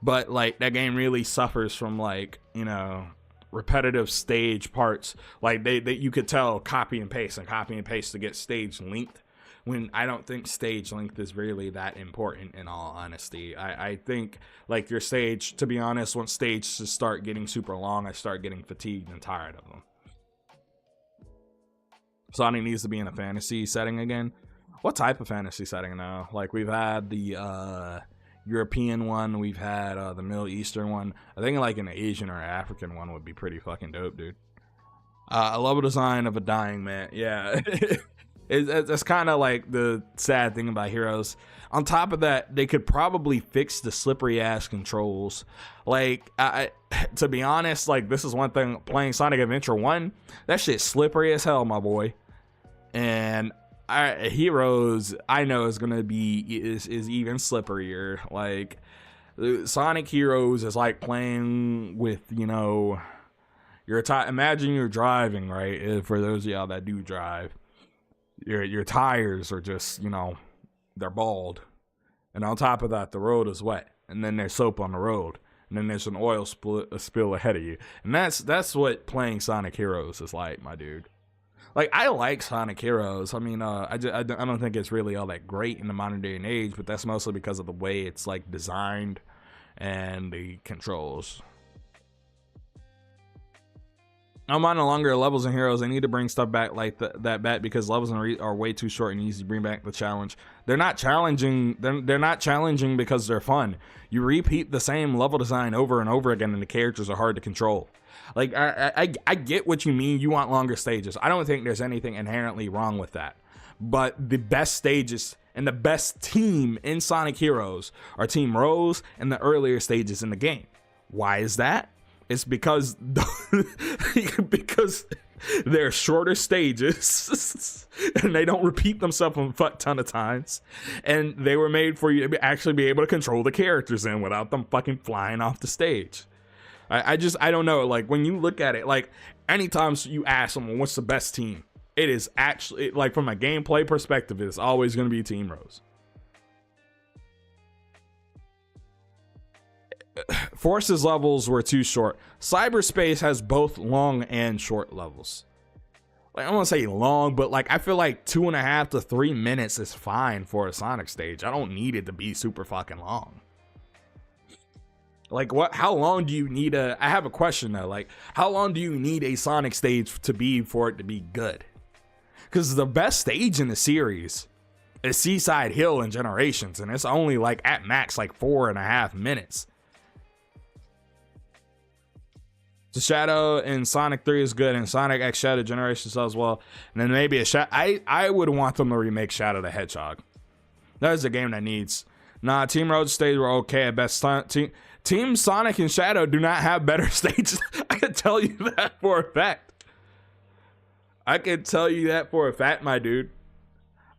But, like, that game really suffers from, like, you know, repetitive stage parts. Like, you could tell copy and paste to get stage length, when I don't think stage length is really that important, in all honesty. I think, like, your stage, to be honest, once stages start getting super long, I start getting fatigued and tired of them. Sonic needs to be in a fantasy setting again. What type of fantasy setting now? Like, we've had the European one, we've had the Middle Eastern one. I think like an Asian or African one would be pretty fucking dope, dude. A level design of a dying man. Yeah. It's kind of like the sad thing about Heroes. On top of that, they could probably fix the slippery ass controls. Like, to be honest, like, this is one thing, playing Sonic Adventure 1, that shit's slippery as hell, my boy. And Heroes, I know, is gonna be is even slipperier. Like, Sonic Heroes is like playing with, you know, imagine you're driving, right? For those of y'all that do drive, your tires are just, you know, they're bald, and on top of that, the road is wet, and then there's soap on the road, and then there's an oil spill ahead of you, and that's what playing Sonic Heroes is like, my dude. Like, I like Sonic Heroes. I mean, I don't think it's really all that great in the modern day and age, but that's mostly because of the way it's like designed and the controls. I'm on the longer levels in Heroes. They need to bring stuff back like that back because levels are way too short and easy to bring back the challenge. They're not challenging. They're not challenging because they're fun. You repeat the same level design over and over again, and the characters are hard to control. Like, I get what you mean. You want longer stages. I don't think there's anything inherently wrong with that. But the best stages and the best team in Sonic Heroes are Team Rose and the earlier stages in the game. Why is that? It's because because they're shorter stages and they don't repeat themselves a fuck ton of times, and they were made for you to actually be able to control the characters in without them fucking flying off the stage. I don't know, like, when you look at it, like, anytime you ask someone what's the best team, it is actually, like, from a gameplay perspective, it's always going to be Team Rose. Force's levels were too short. Cyberspace has both long and short levels. Like, I don't want to say long, but like, I feel like 2.5 to 3 minutes is fine for a Sonic stage. I don't need it to be super fucking long. Like, what? How long do you need I have a question though. Like, how long do you need a Sonic stage to be for it to be good? Because the best stage in the series is Seaside Hill in Generations, and it's only like at max like 4.5 minutes. The Shadow in Sonic 3 is good, and Sonic X Shadow Generations as well. And then maybe a I would want them to remake Shadow the Hedgehog. That is a game that needs. Nah, Team Road stage were okay at best. Team Sonic and Shadow do not have better stages. I can tell you that for a fact. I can tell you that for a fact, my dude.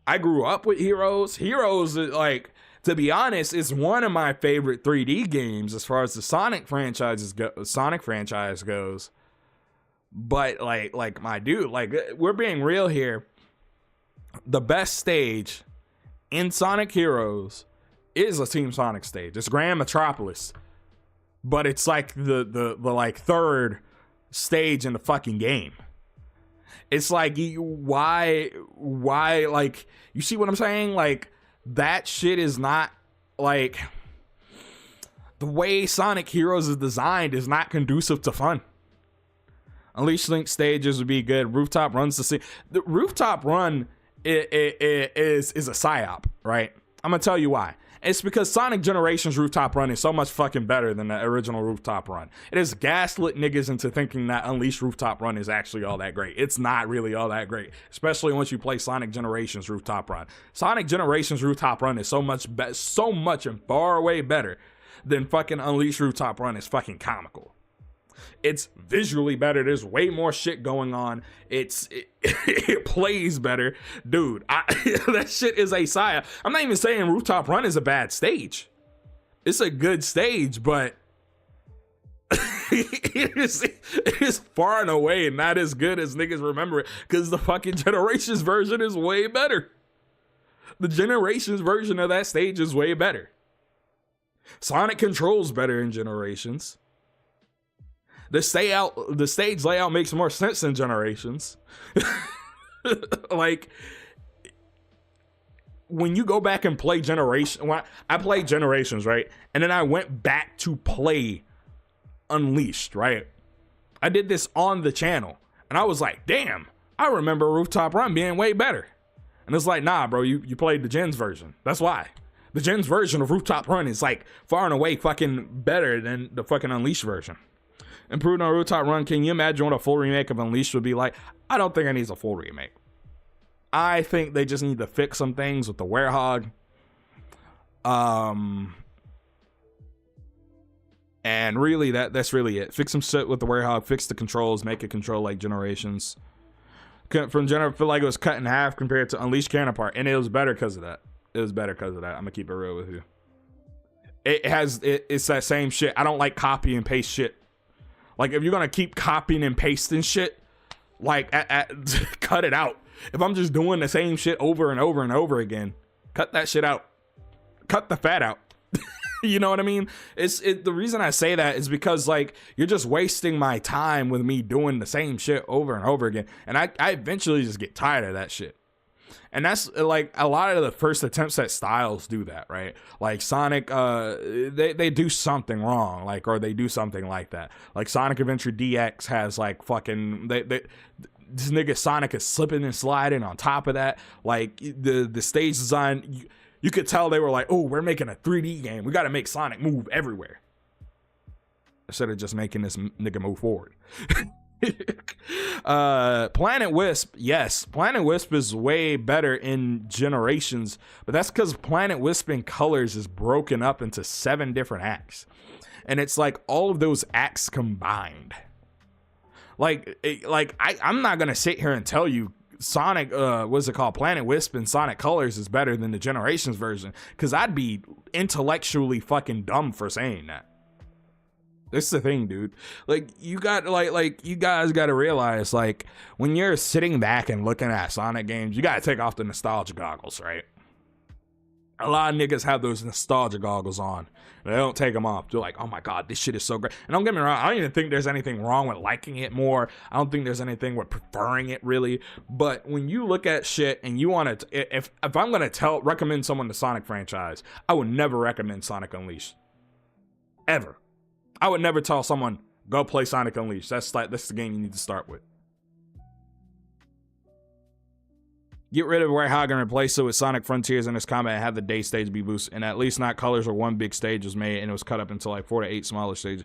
I grew up with Heroes. Heroes, like, to be honest, is one of my favorite 3D games as far as the Sonic franchise goes. But like my dude, like, we're being real here. The best stage in Sonic Heroes is a Team Sonic stage. It's Grand Metropolis, but it's like the like third stage in the fucking game. It's like, why like, you see what I'm saying? Like, that shit is not, like, the way Sonic Heroes is designed is not conducive to fun. Unleash Link stages would be good. Rooftop runs the Rooftop Run is a psyop, right? I'm gonna tell you why. It's because Sonic Generations Rooftop Run is so much fucking better than the original Rooftop Run. It has gaslit niggas into thinking that Unleashed Rooftop Run is actually all that great. It's not really all that great, especially once you play Sonic Generations Rooftop Run. Sonic Generations Rooftop Run is so much and far way better than fucking Unleashed Rooftop Run is fucking comical. It's visually better. There's way more shit going on. It plays better. Dude, that shit is a sire. I'm not even saying Rooftop Run is a bad stage. It's a good stage, but it is far and away not as good as niggas remember it, because the fucking Generations version is way better. The Generations version of that stage is way better. Sonic controls better in Generations. The stage layout makes more sense in Generations. Like, when you go back and play I played Generations, right? And then I went back to play Unleashed, right? I did this on the channel, and I was like, damn, I remember Rooftop Run being way better. And it's like, nah, bro, you played the Gens version. That's why. The Gens version of Rooftop Run is like far and away fucking better than the fucking Unleashed version. Improved on Rooftop Run. Can you imagine what a full remake of Unleashed would be like? I don't think it needs a full remake. I think they just need to fix some things with the Werehog. And really, that's really it. Fix some shit with the Werehog. Fix the controls. Make it control like Generations. From I feel like it was cut in half compared to Unleashed Counterpart, and it was better because of that. I'm gonna keep it real with you. It's that same shit. I don't like copy and paste shit. Like, if you're gonna keep copying and pasting shit, like, cut it out. If I'm just doing the same shit over and over and over again, cut that shit out. Cut the fat out. You know what I mean? The reason I say that is because like you're just wasting my time with me doing the same shit over and over again, and I eventually just get tired of that shit. And that's like a lot of the first attempts at styles do that, right? Like Sonic, they do something wrong, like, or they do something like that. Like Sonic Adventure DX has like fucking this nigga Sonic is slipping and sliding on top of that. Like the stage design, you could tell they were like, oh, we're making a 3D game. We got to make Sonic move everywhere instead of just making this nigga move forward. Planet Wisp, yes, Planet Wisp is way better in Generations, but that's because Planet Wisp in Colors is broken up into 7 different acts, and it's like all of those acts combined. I'm not gonna sit here and tell you Sonic, what's it called, Planet Wisp and Sonic Colors is better than the Generations version, because I'd be intellectually fucking dumb for saying that. This is the thing, dude. Like, you got like you guys got to realize, like, when you're sitting back and looking at Sonic games, you got to take off the nostalgia goggles, right? A lot of niggas have those nostalgia goggles on. They don't take them off. They're like, oh my god, this shit is so great. And don't get me wrong, I don't even think there's anything wrong with liking it more. I don't think there's anything with preferring it, really. But when you look at shit and you want to, if I'm gonna recommend someone the Sonic franchise, I would never recommend Sonic Unleashed, ever. I would never tell someone, go play Sonic Unleashed. That's the game you need to start with. Get rid of Warthog and replace it with Sonic Frontiers in this combat and have the day stage be boosted. And at least not Colors, where one big stage was made and it was cut up into like 4 to 8 smaller stages.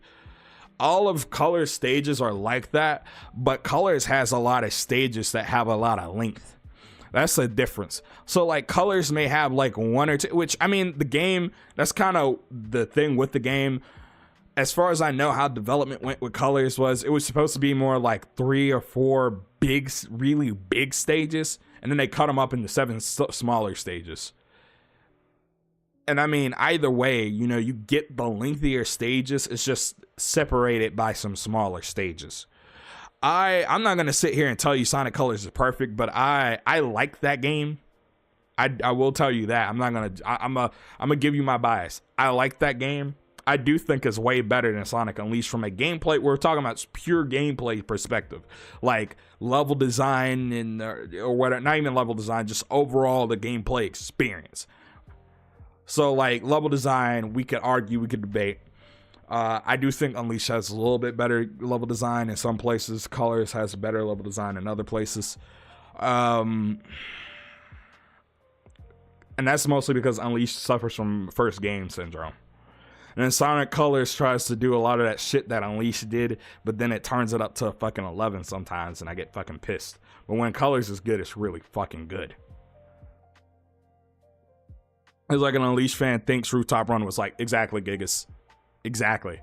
All of Colors stages are like that, but Colors has a lot of stages that have a lot of length. That's the difference. So like Colors may have like 1 or 2, which, I mean, the game, that's kind of the thing with the game. As far as I know, how development went with Colors was it was supposed to be more like 3 or 4 big, really big stages, and then they cut them up into 7 smaller stages. And I mean, either way, you know, you get the lengthier stages. It's just separated by some smaller stages. I'm not gonna sit here and tell you Sonic Colors is perfect, but I like that game. I will tell you that. I'm gonna give you my bias. I like that game. I do think it's way better than Sonic Unleashed from a gameplay. We're talking about pure gameplay perspective, like level design and or whatever. Not even level design, just overall the gameplay experience. So like level design, we could argue, we could debate. I do think Unleashed has a little bit better level design in some places. Colors has better level design in other places. And that's mostly because Unleashed suffers from first game syndrome. And then Sonic Colors tries to do a lot of that shit that Unleashed did, but then it turns it up to a fucking 11 sometimes, and I get fucking pissed. But when Colors is good, it's really fucking good. It's like an Unleashed fan thinks Rooftop Run was like, exactly, Gigas. Exactly.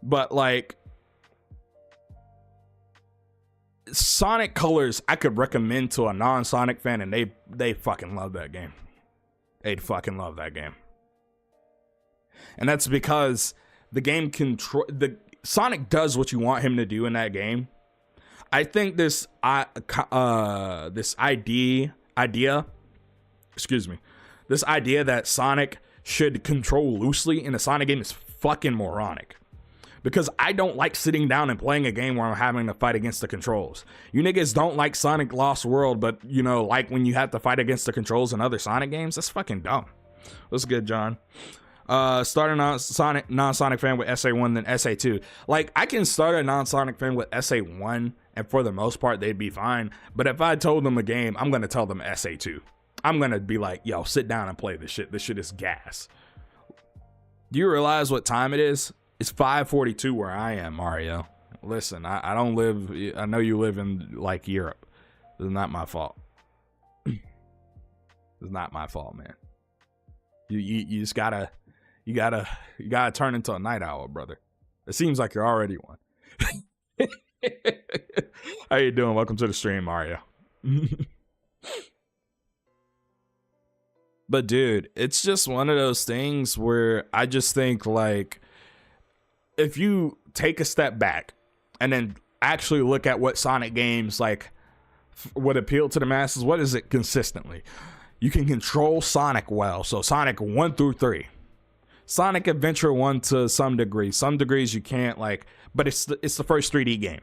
But like, Sonic Colors, I could recommend to a non-Sonic fan, and they fucking love that game. They'd fucking love that game. And that's because the game Sonic does what you want him to do in that game. I think this idea that Sonic should control loosely in a Sonic game is fucking moronic. Because I don't like sitting down and playing a game where I'm having to fight against the controls. You niggas don't like Sonic Lost World, but you know, like when you have to fight against the controls in other Sonic games, that's fucking dumb. What's good, John? Start a non-Sonic fan with SA1 then SA2. Like, I can start a non-Sonic fan with SA1, and for the most part, they'd be fine. But if I told them a game, I'm going to tell them SA2. I'm going to be like, yo, sit down and play this shit. This shit is gas. Do you realize what time it is? It's 5:42 where I am, Mario. Listen, I don't live, I know you live in, like, Europe. It's not my fault. It's not my fault, man. You just gotta... You gotta turn into a night owl, brother. It seems like you're already one. How you doing? Welcome to the stream, Mario. But dude, it's just one of those things where I just think, like, if you take a step back and then actually look at what Sonic games like would appeal to the masses, what is it consistently? You can control Sonic well. So Sonic 1 through 3. Sonic Adventure 1 to some degree. Some degrees you can't, like, but it's the first 3D game.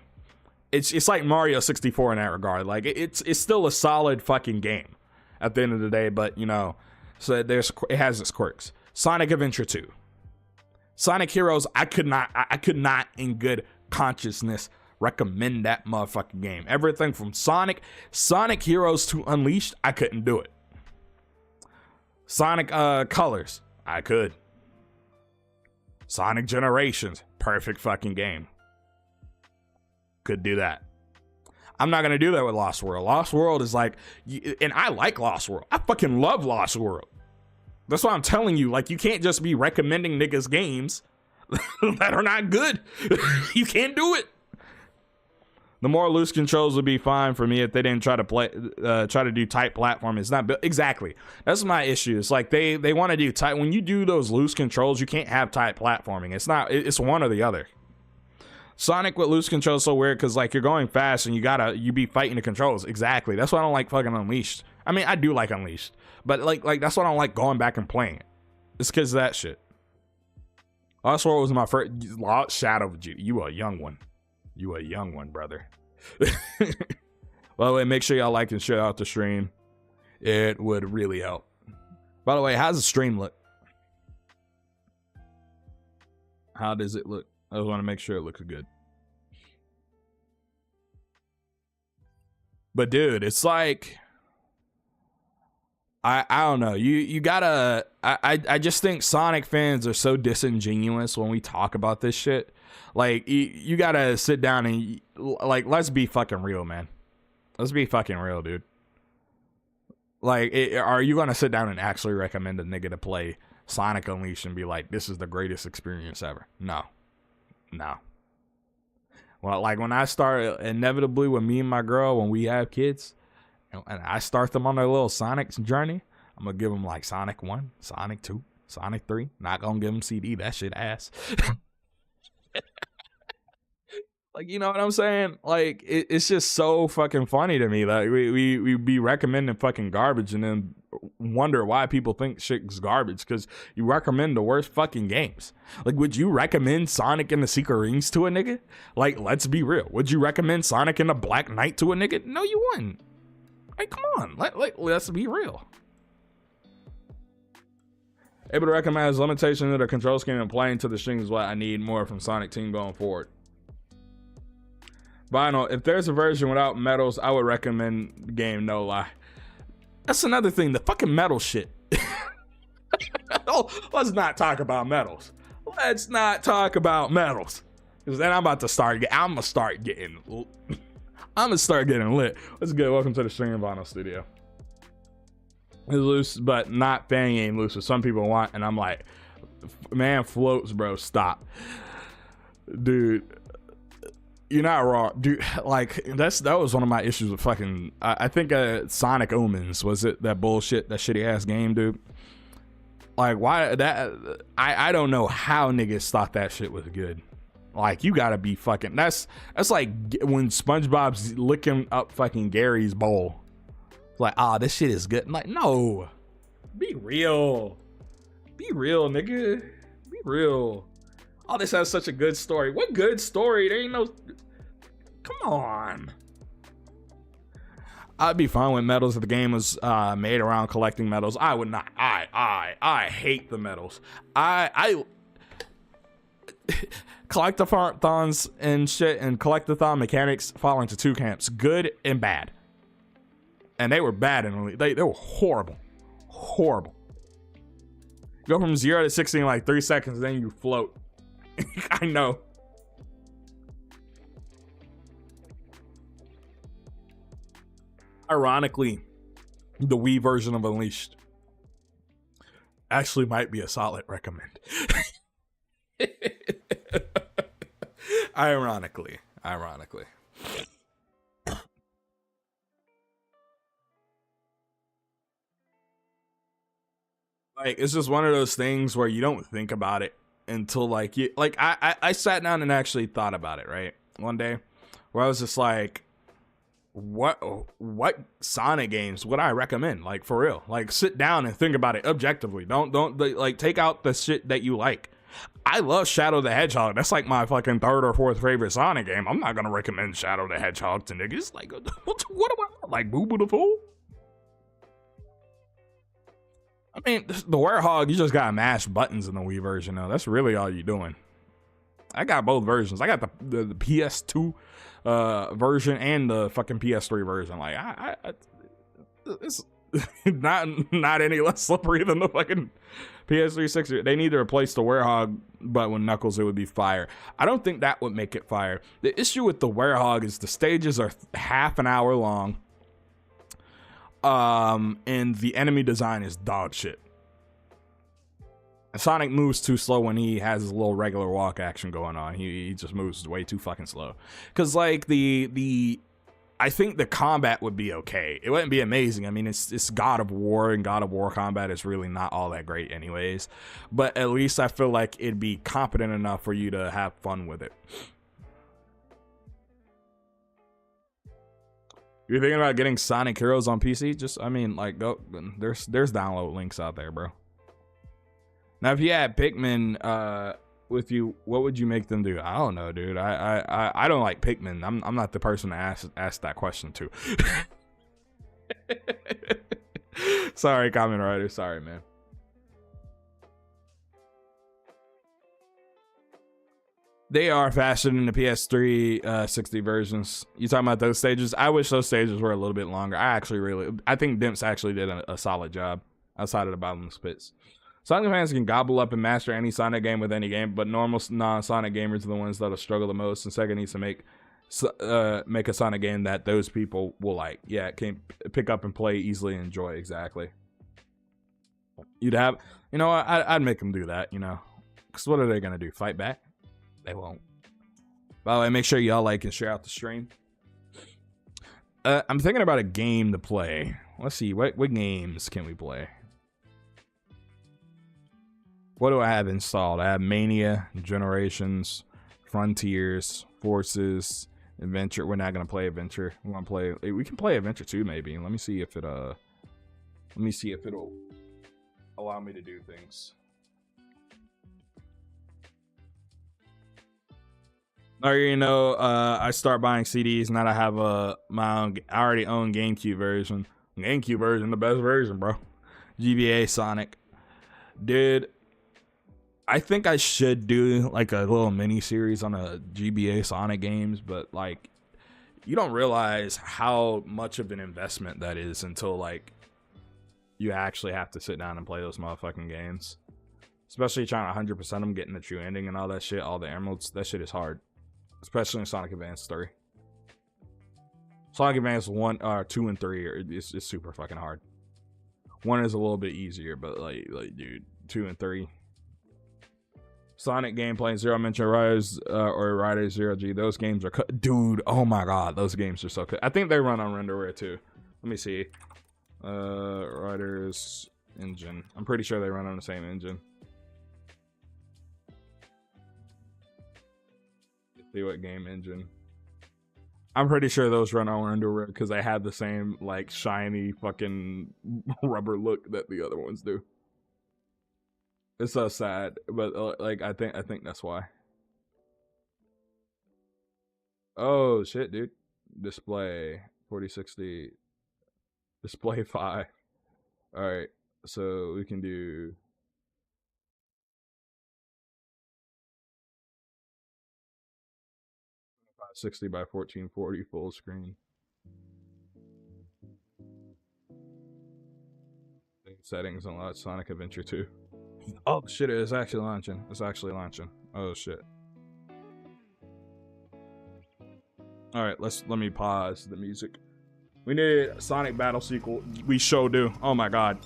It's like Mario 64 in that regard. Like, it's still a solid fucking game at the end of the day, but, you know, so it has its quirks. Sonic Adventure 2. Sonic Heroes, I could not in good consciousness recommend that motherfucking game. Everything from Sonic Heroes to Unleashed, I couldn't do it. Sonic Colors, I could. Sonic Generations, perfect fucking game. Could do that. I'm not gonna do that with Lost World. Lost World is like, and I like Lost World. I fucking love Lost World. That's why I'm telling you, like, you can't just be recommending niggas games that are not good. You can't do it. The more loose controls would be fine for me if they didn't try to do tight platforming. It's not exactly. That's my issue. It's like they want to do tight. When you do those loose controls, you can't have tight platforming. It's not. It's one or the other. Sonic with loose controls is so weird because like you're going fast and you be fighting the controls. Exactly. That's why I don't like fucking Unleashed. I mean, I do like Unleashed, but like that's why I don't like going back and playing it. It's because of that shit. Lost World was my first. Shadow, you a young one. You a young one, brother. By the way, make sure y'all like and share out the stream. It would really help. By the way, how's the stream look? How does it look? I just want to make sure it looks good. But dude, it's like I don't know. You gotta I just think Sonic fans are so disingenuous when we talk about this shit. Like you gotta sit down and like let's be fucking real, man. Let's be fucking real, dude. Like are you gonna sit down and actually recommend a nigga to play Sonic Unleashed and be like, this is the greatest experience ever? No. Well, like when I start inevitably with me and my girl, when we have kids and I start them on their little Sonic journey, I'm gonna give them like Sonic 1, Sonic 2, Sonic 3. Not gonna give them CD. That shit ass. Like, you know what I'm saying? Like, it's just so fucking funny to me. Like, we be recommending fucking garbage and then wonder why people think shit's garbage because you recommend the worst fucking games. Like, would you recommend Sonic and the Secret Rings to a nigga? Like, let's be real. Would you recommend Sonic and the Black Knight to a nigga? No, you wouldn't. Like, come on. Let's be real. Able to recognize limitations of the control scheme and playing to the strings is what I need more from Sonic Team going forward. Vinyl, if there's a version without medals, I would recommend the game, no lie. That's another thing, the fucking medal shit. Oh, let's not talk about medals. Let's not talk about medals. Because then I'm gonna start getting lit. What's good? Welcome to the Stream Vinyl Studio. It's loose, but not fan game loose, as some people want, and I'm like, man, floats, bro, stop. Dude. You're not wrong, dude. Like that was one of my issues with fucking. I think Sonic Omens was it that bullshit, that shitty ass game, dude. Like why that? I don't know how niggas thought that shit was good. Like you gotta be fucking. That's like when SpongeBob's licking up fucking Gary's bowl. It's like this shit is good. I'm like no, be real, nigga, be real. Oh, this has such a good story. What good story? There ain't no. Come on. I'd be fine with medals if the game was made around collecting medals. I would not. I hate the medals. I collectathons and shit and collectathon mechanics fall into two camps: good and bad. And they were bad and they were horrible. Go from 0 to 60 in like 3 seconds, then you float. I know. Ironically, the Wii version of Unleashed actually might be a solid recommend. Ironically. Like, it's just one of those things where you don't think about it until like you like I sat down and actually thought about it, right? One day where I was just like, what Sonic games would I recommend? Like, for real, like, sit down and think about it objectively. Don't like take out the shit that you like. I love Shadow the Hedgehog. That's like my fucking third or fourth favorite Sonic game. I'm not gonna recommend Shadow the Hedgehog to niggas. Like, what am I like, Boo Boo the Fool? I mean, the Werehog, you just gotta mash buttons in the Wii version though. That's really all you're doing. I got both versions. I got the PS2 version and the fucking PS3 version. Like, it's not any less slippery than the fucking PS360. They need to replace the Werehog, but with Knuckles it would be fire. I don't think that would make it fire. The issue with the Werehog is the stages are half an hour long, and the enemy design is dog shit. Sonic moves too slow when he has his little regular walk action going on. He just moves way too fucking slow. Cause like I think the combat would be okay. It wouldn't be amazing. I mean, it's God of War, and God of War combat is really not all that great anyways. But at least I feel like it'd be competent enough for you to have fun with it. You're thinking about getting Sonic Heroes on PC? Just, I mean, like, go. There's download links out there, bro. Now, if you had Pikmin with you, what would you make them do? I don't know, dude. I don't like Pikmin. I'm not the person to ask that question to. Sorry, comment writer. Sorry, man. They are faster than the PS3 60 versions. You talking about those stages? I wish those stages were a little bit longer. I think Dimps actually did a solid job outside of the bottomless pits. Sonic fans can gobble up and master any Sonic game with any game, but normal non-Sonic gamers are the ones that'll struggle the most, and Sega needs to make a Sonic game that those people will like. Yeah, it can pick up and play easily and enjoy. Exactly. You'd have, you know, I'd make them do that, you know, because what are they gonna do? Fight back? They won't. By the way, make sure y'all like and share out the stream. I'm thinking about a game to play. Let's see, what games can we play? What do I have installed? I have Mania, Generations, Frontiers, Forces, Adventure. We're not gonna play Adventure. We want to play. We can play Adventure 2 maybe. Let me see if it'll allow me to do things. I already know. I start buying CDs now. I have my own. I already own GameCube version. GameCube version, the best version, bro. GBA Sonic, dude. I think I should do like a little mini series on a GBA Sonic games, but like, you don't realize how much of an investment that is until like you actually have to sit down and play those motherfucking games. Especially trying to 100% them, getting the true ending and all that shit, all the emeralds. That shit is hard. Especially in Sonic Advance 3. Sonic Advance 1, 2, and 3 is super fucking hard. 1 is a little bit easier, but like dude, 2 and 3. Sonic gameplay, Zero Mention Riders or Riders Zero G. Those games are dude. Oh my god, those games are so good. I think they run on Renderware too. Let me see. Riders engine. I'm pretty sure they run on the same engine. Let's see what game engine. I'm pretty sure those run on Renderware because they have the same like shiny fucking rubber look that the other ones do. It's so sad, but like I think that's why. Oh shit, dude! Display 4060. Display 5. All right, so we can do 560 by 1440 full screen. Settings unlock Sonic Adventure 2. Oh shit, it's actually launching. It's actually launching. Oh shit. Alright, let me pause the music. We need a Sonic Battle sequel. We sure do. Oh my god.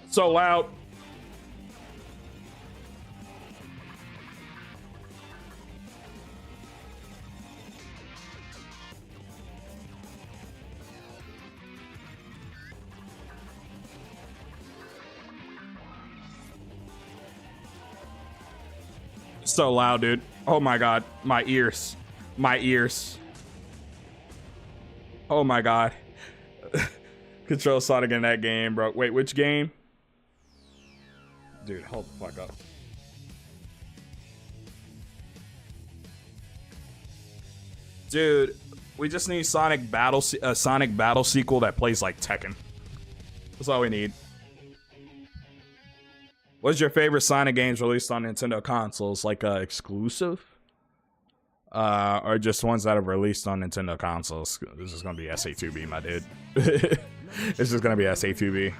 So loud. So loud, dude. Oh my god. My ears. My ears. Oh my god. Control Sonic in that game, bro. Wait, which game? Dude, hold the fuck up. Dude, we just need Sonic Battle sequel that plays like Tekken. That's all we need. What's your favorite Sonic games released on Nintendo consoles? Like exclusive? Or just ones that have released on Nintendo consoles? This is gonna be SA2B, my dude. This is gonna be SA2B.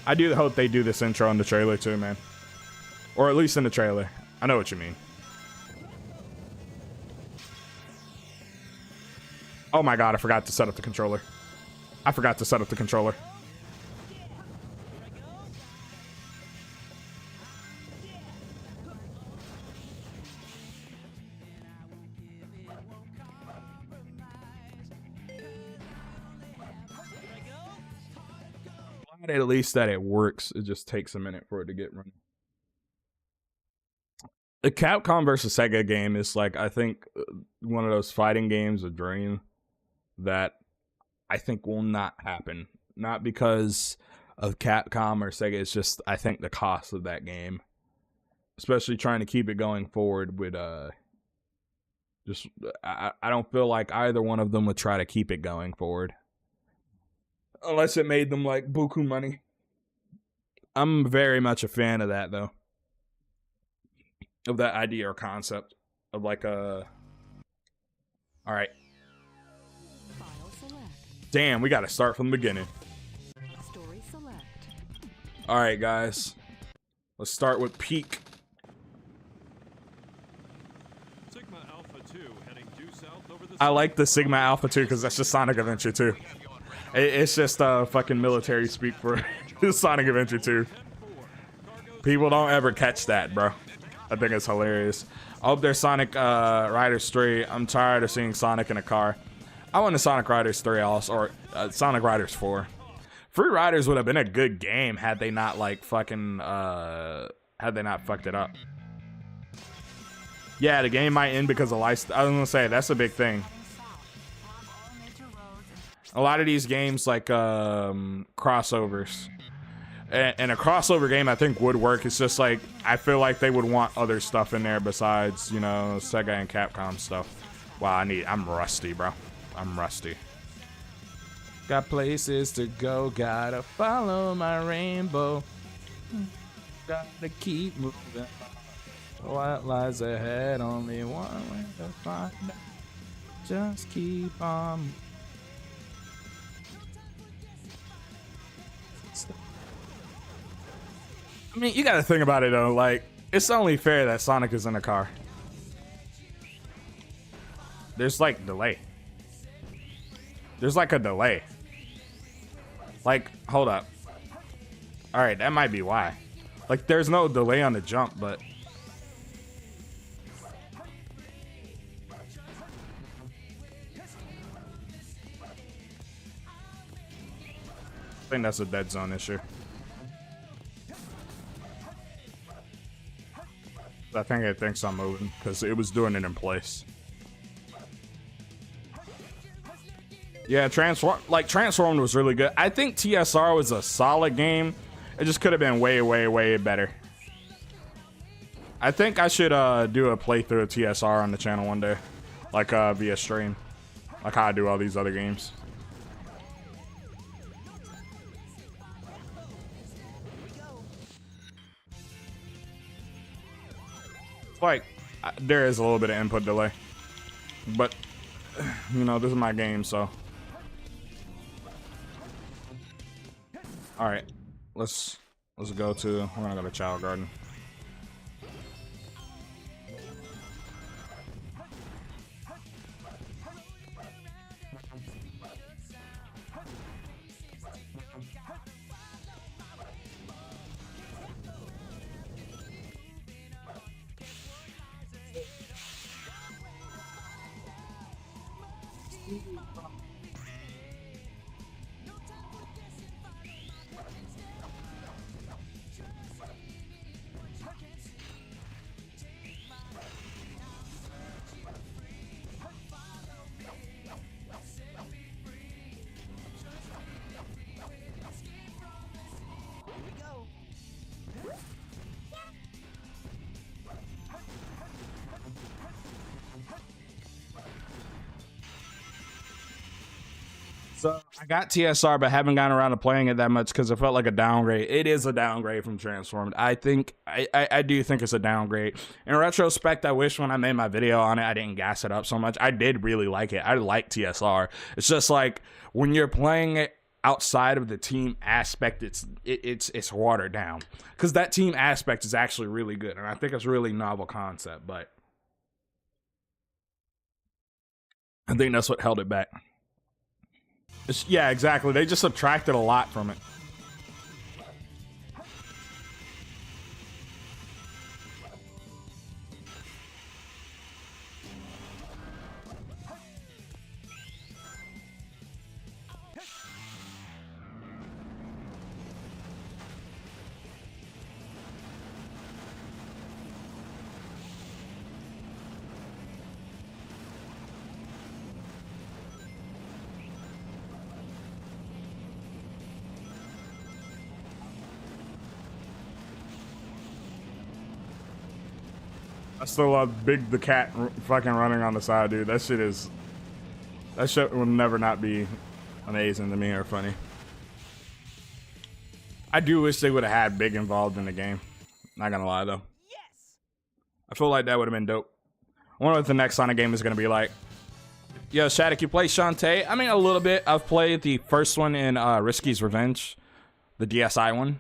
I do hope they do this intro in the trailer too, man. Or at least in the trailer. I know what you mean. Oh my god, I forgot to set up the controller. I forgot to set up the controller. At least that it works. It just takes a minute for it to get running. The Capcom versus Sega game is like, I think, one of those fighting games, a dream that I think will not happen. Not because of Capcom or Sega. It's just, I think, the cost of that game, especially trying to keep it going forward with just I don't feel like either one of them would try to keep it going forward. Unless it made them like buku money. I'm very much a fan of that though. Of that idea or concept of like a. Alright. Damn, we gotta start from the beginning. Alright guys. Let's start with Peak. I like the Sigma Alpha 2 because that's just Sonic Adventure 2. It's just fucking military speak for Sonic Adventure 2. People don't ever catch that, bro. I think it's hilarious. I hope there's Sonic Riders 3. I'm tired of seeing Sonic in a car. I want a Sonic Riders 3 also, or Sonic Riders 4. Free Riders would have been a good game had they not like fucking had they not fucked it up. Yeah, the game might end because of license. I was gonna say that's a big thing. A lot of these games like crossovers, and a crossover game I think would work. It's just like I feel like they would want other stuff in there besides, you know, Sega and Capcom stuff. Wow, I'm rusty, bro. I'm rusty. Got places to go, gotta follow my rainbow. Gotta keep moving. What lies ahead? Only one way to find out. Just keep on. I mean, you gotta think about it though. Like, it's only fair that Sonic is in a car. There's like delay. There's like a delay. Like, hold up. Alright, that might be why. Like, there's no delay on the jump, but. I think that's a dead zone issue. I think it thinks I'm moving because it was doing it in place. Yeah, Transformed was really good. I think TSR was a solid game. It just could have been way, way, way better. I think I should do a playthrough of TSR on the channel one day, like via stream, like how I do all these other games. Like, there is a little bit of input delay, but you know, this is my game, so. All right, let's go to. We're gonna go to Child Garden. I got TSR, but haven't gotten around to playing it that much because it felt like a downgrade. It is a downgrade from Transformed. I do think it's a downgrade. In retrospect, I wish when I made my video on it, I didn't gas it up so much. I did really like it. I like TSR. It's just like when you're playing it outside of the team aspect, it's watered down because that team aspect is actually really good, and I think it's a really novel concept. But I think that's what held it back. Yeah, exactly. They just subtracted a lot from it. I still love Big the Cat fucking running on the side, dude. That shit will never not be amazing to me or funny. I do wish they would have had Big involved in the game. Not gonna lie though. Yes. I feel like that would have been dope. I wonder what the next Sonic game is gonna be like. Yo, Shaddick, you play Shantae? I mean, a little bit. I've played the first one in Risky's Revenge, the DSi one.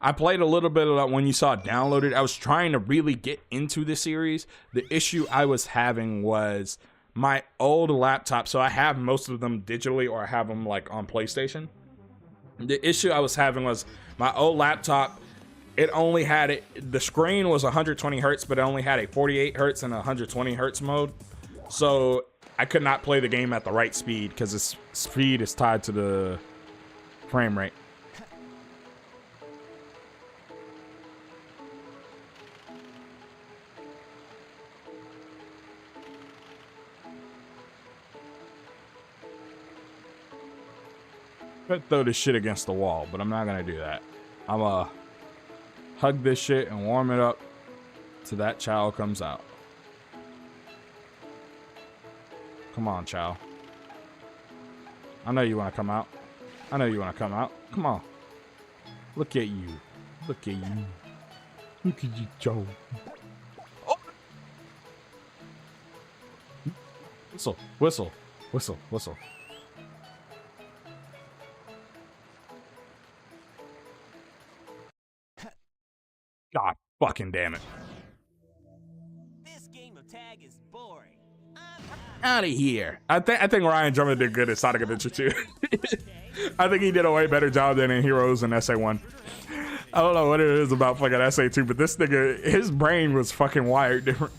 I played a little bit of that when you saw it downloaded. I was trying to really get into the series. The issue I was having was my old laptop. So I have most of them digitally or I have them like on PlayStation. The issue I was having was my old laptop, it only had it, the screen was 120 hertz, but it only had a 48 hertz and a 120 hertz mode. So I could not play the game at the right speed because its speed is tied to the frame rate. Could throw this shit against the wall, but I'm not gonna do that. I'm gonna hug this shit and warm it up till that child comes out. Come on, child. I know you want to come out. I know you want to come out. Come on. Look at you. Look at you. Look at you, Joe. Oh. Whistle, whistle, whistle, whistle. God fucking damn it. This game of tag is boring. Out of here. I think Ryan Drummond did good at Sonic Adventure 2. I think he did a way better job than in Heroes and SA1. I don't know what it is about fucking SA2, but this nigga, his brain was fucking wired different.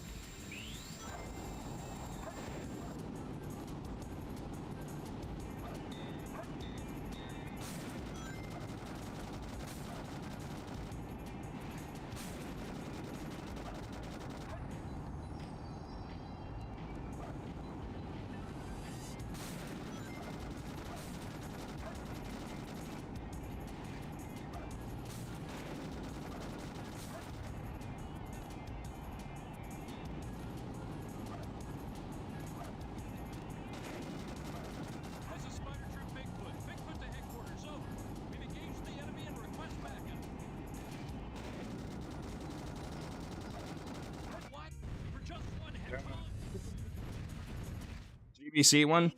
GBC one?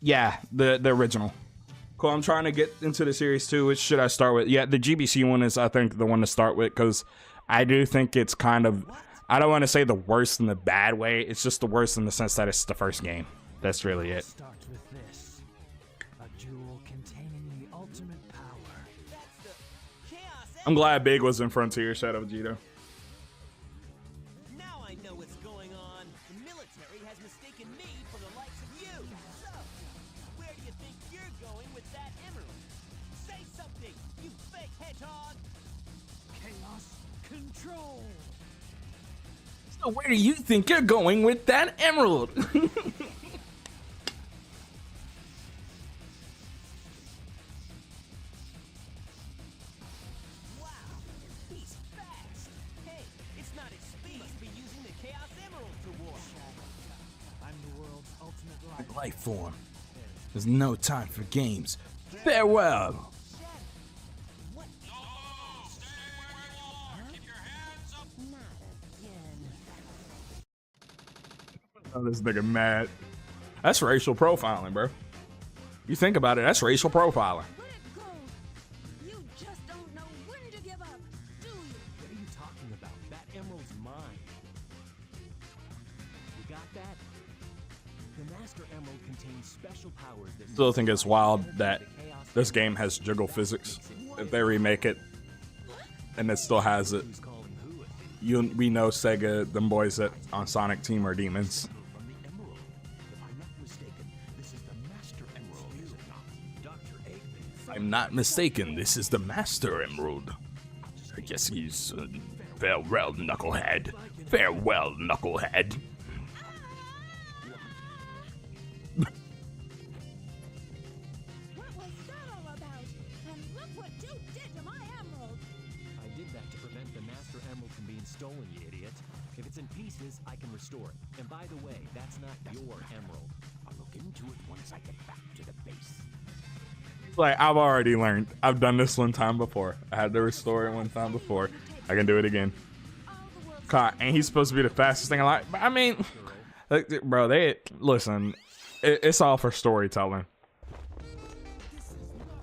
Yeah, the original. Cool, I'm trying to get into the series too. Which should I start with? Yeah, the GBC one is, I think, the one to start with, because I do think it's kind of, I don't want to say the worst in the bad way. It's just the worst in the sense that it's the first game. That's really it. Start with this. A jewel containing the ultimate power. I'm glad Big was in Frontier, Shadow Vegeta. Now I know what's going on. The military has mistaken me for the likes of you. So, where do you think you're going with that emerald? Say something, you fake hedgehog! Chaos control. So where do you think you're going with that emerald? Life form. There's no time for games. Farewell. Oh, this nigga mad. That's racial profiling, bro. You think about it, that's racial profiling. Let it go. You just don't know when to give up, do you? What are you talking about? That emerald's mine. You got that? The Master Emerald contains special powers that Still think it's wild that this game has jiggle physics. If they remake it and it still has it, who's calling who it. we know Sega, them boys that on Sonic Team are demons. From the emerald. If I'm not mistaken, this is the Master Emerald, is it not? Dr. Eggman. I'm not mistaken, this is the Master Emerald. I guess he's farewell, knucklehead. Farewell, knucklehead. What was that all about? And look what you did to my emerald. I did that to prevent the Master Emerald from being stolen, you idiot. If it's in pieces, I can restore it. And by the way, that's not your emerald. I'll look into it once I get back to the base. Like, I've already learned. I've done this one time before. I had to restore it one time before. I can do it again. God, and he's supposed to be the fastest thing alive. I mean, like, bro, listen. It's all for storytelling.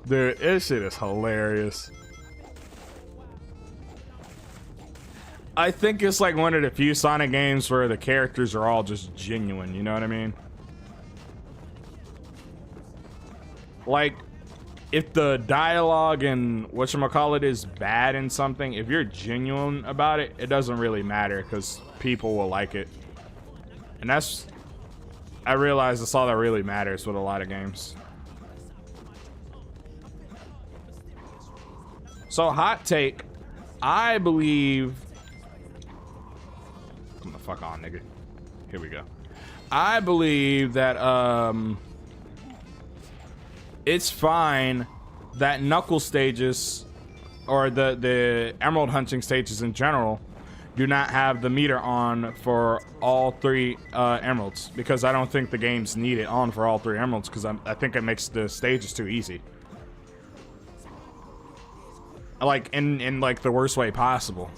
Dude, this shit is hilarious. I think it's like one of the few Sonic games where the characters are all just genuine, you know what I mean? Like, if the dialogue and whatchamacallit is bad in something, if you're genuine about it, it doesn't really matter because people will like it. And I realize that's all that really matters with a lot of games. So, hot take, I believe... Come the fuck on, nigga. Here we go. I believe that, it's fine that Knuckle stages, or the Emerald hunting stages in general, do not have the meter on for all three emeralds, because I don't think the games need it on for all three emeralds, because I think it makes the stages too easy. Like, in like the worst way possible.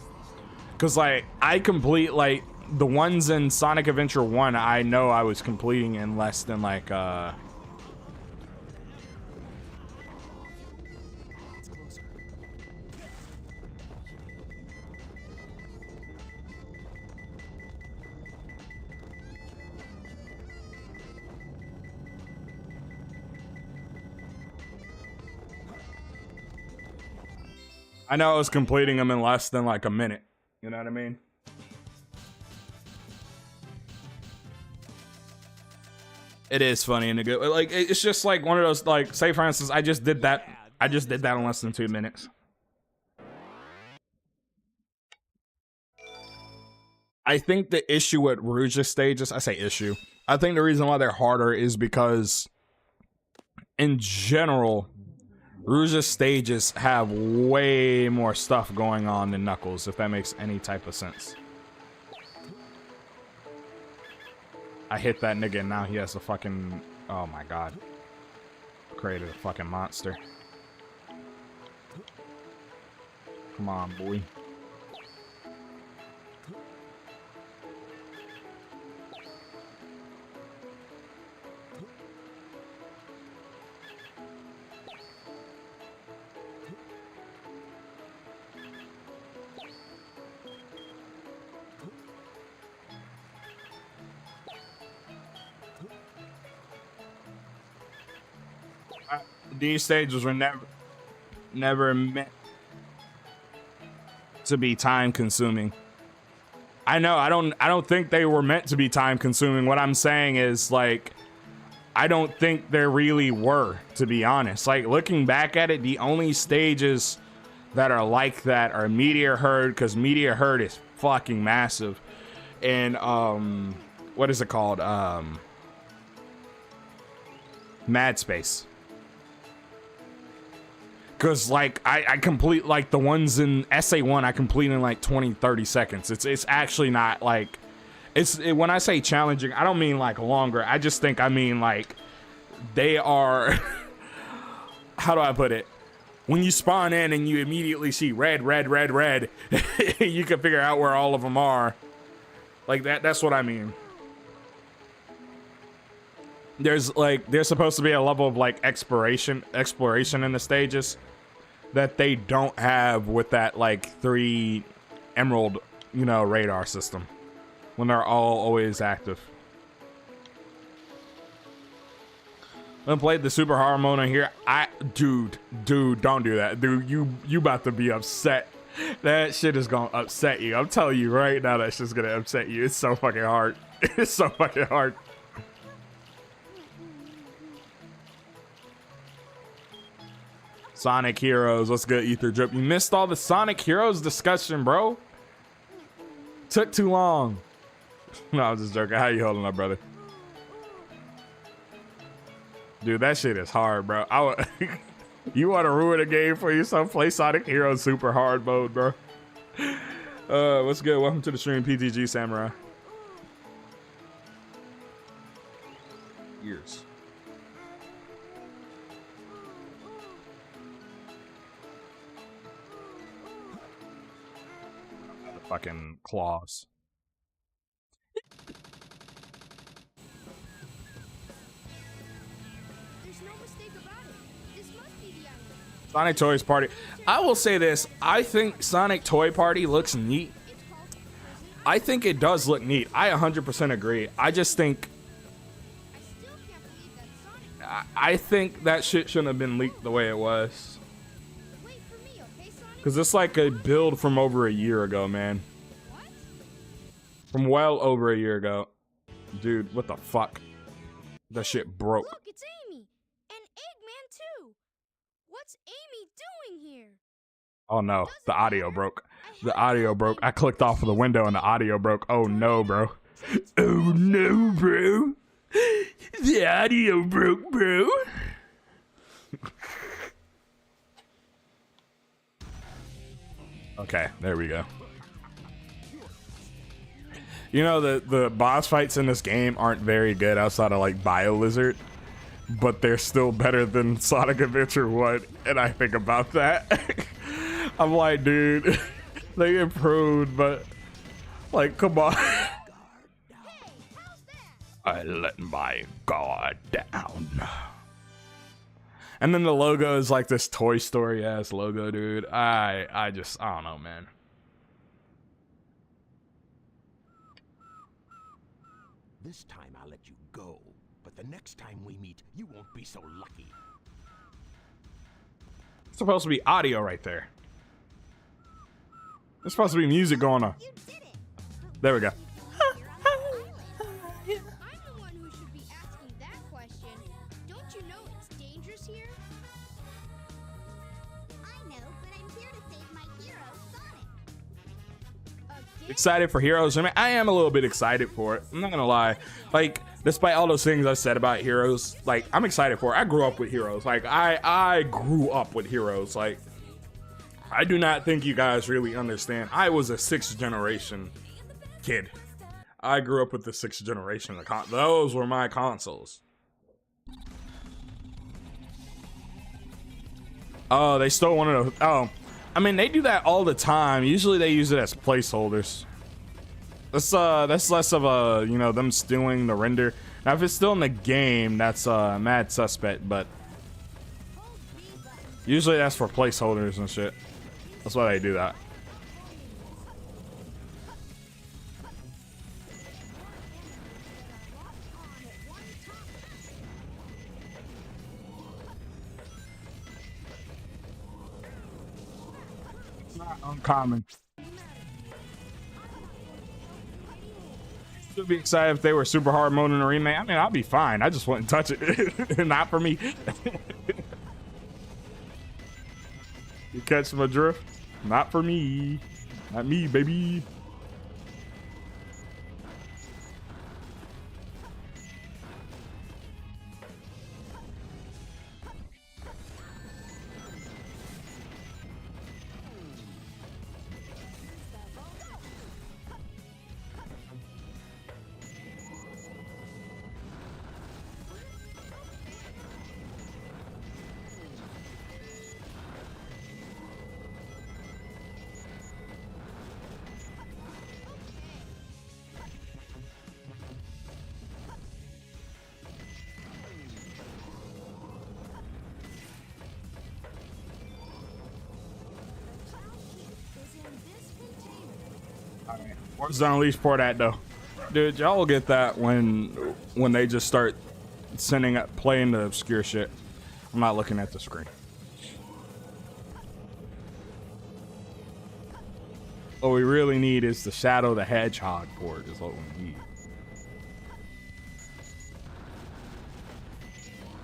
Because like, I complete like the ones in Sonic Adventure 1, I know I was completing in less than like I know I was completing them in less than like a minute. You know what I mean? It is funny and a good, like, it's just like one of those, like, say for instance, I just did that in less than 2 minutes. I think the issue with Rouge's stages, I say issue, I think the reason why they're harder is because in general, Rouge's stages have way more stuff going on than Knuckles, if that makes any type of sense. I hit that nigga and now he has a fucking... Oh my god. Created a fucking monster. Come on, boy. These stages were never meant to be time consuming. I know, I don't think they were meant to be time consuming. What I'm saying is, like, I don't think they really were, to be honest. Like, looking back at it, the only stages that are like that are Meteor Herd, because Meteor Herd is fucking massive. And what is it called? Mad Space. Because, like, I complete, like, the ones in SA1, I complete in, like, 20-30 seconds. It's actually not, like... When I say challenging, I don't mean, like, longer. I just think I mean, like, they are, how do I put it? When you spawn in and you immediately see red, red, red, red, you can figure out where all of them are. Like that's what I mean. There's supposed to be a level of like exploration in the stages that they don't have with that like 3 emerald, you know, radar system when they're all always active. I played the super hard mode on here. Dude, don't do that. Dude, you about to be upset. That shit is gonna upset you. I'm telling you right now, that shit's gonna upset you. It's so fucking hard. It's so fucking hard. Sonic Heroes, what's good, Ether Drip? You missed all the Sonic Heroes discussion, bro. Took too long. No, I'm just joking. How you holding up, brother? Dude, that shit is hard, bro. You want to ruin a game for yourself? Play Sonic Heroes super hard mode, bro. What's good? Welcome to the stream, PTG Samurai. Years. The fucking claws. Sonic Toys Party. I will say this. I think Sonic Toy Party looks neat. I think it does look neat. I 100% agree. I just think... I think that shit shouldn't have been leaked the way it was. Because it's like a build from over a year ago, man. From well over a year ago. Dude, what the fuck? That shit broke. Look, it's Amy. And Eggman, too. What's Amy doing here? Oh no, the audio broke. The audio broke. I clicked off of the window and the audio broke. Oh no, bro. Oh no, bro. The audio broke, bro. Okay, there we go. You know, the boss fights in this game aren't very good outside of like BioLizard, but they're still better than Sonic Adventure 1, and I think about that. I'm like, dude, they improved, but like, come on. I let my guard down. And then the logo is like this Toy Story ass logo, dude. I don't know, man. This time I'll let you go, but the next time we meet, you won't be so lucky. It's supposed to be audio right there. There's supposed to be music going on. There we go. I'm the one who should be asking that question. Don't you know it's dangerous here? I know, but I'm here to save my hero, Sonic. Excited for Heroes. I mean, I am a little bit excited for it. I'm not gonna lie. Like, despite all those things I said about Heroes, like, I'm excited for it. I grew up with Heroes. Like, I grew up with Heroes. Like, I do not think you guys really understand. I was a 6th generation kid. I grew up with the 6th generation. Those were my consoles. Oh, they stole one of those. Oh, I mean, they do that all the time. Usually they use it as placeholders. That's less of a, you know, them stealing the render. Now, if it's still in the game, that's mad suspect, but usually that's for placeholders and shit. That's why they do that. It's not uncommon. Should be excited if they were super hard mode in the remake. I mean, I'll be fine. I just wouldn't touch it. Not for me. You catch my drift? Not for me. Not me, baby. Where's the Unleashed port at though? Dude, y'all will get that when they just start playing the obscure shit. I'm not looking at the screen. What we really need is the Shadow the Hedgehog port is what we need.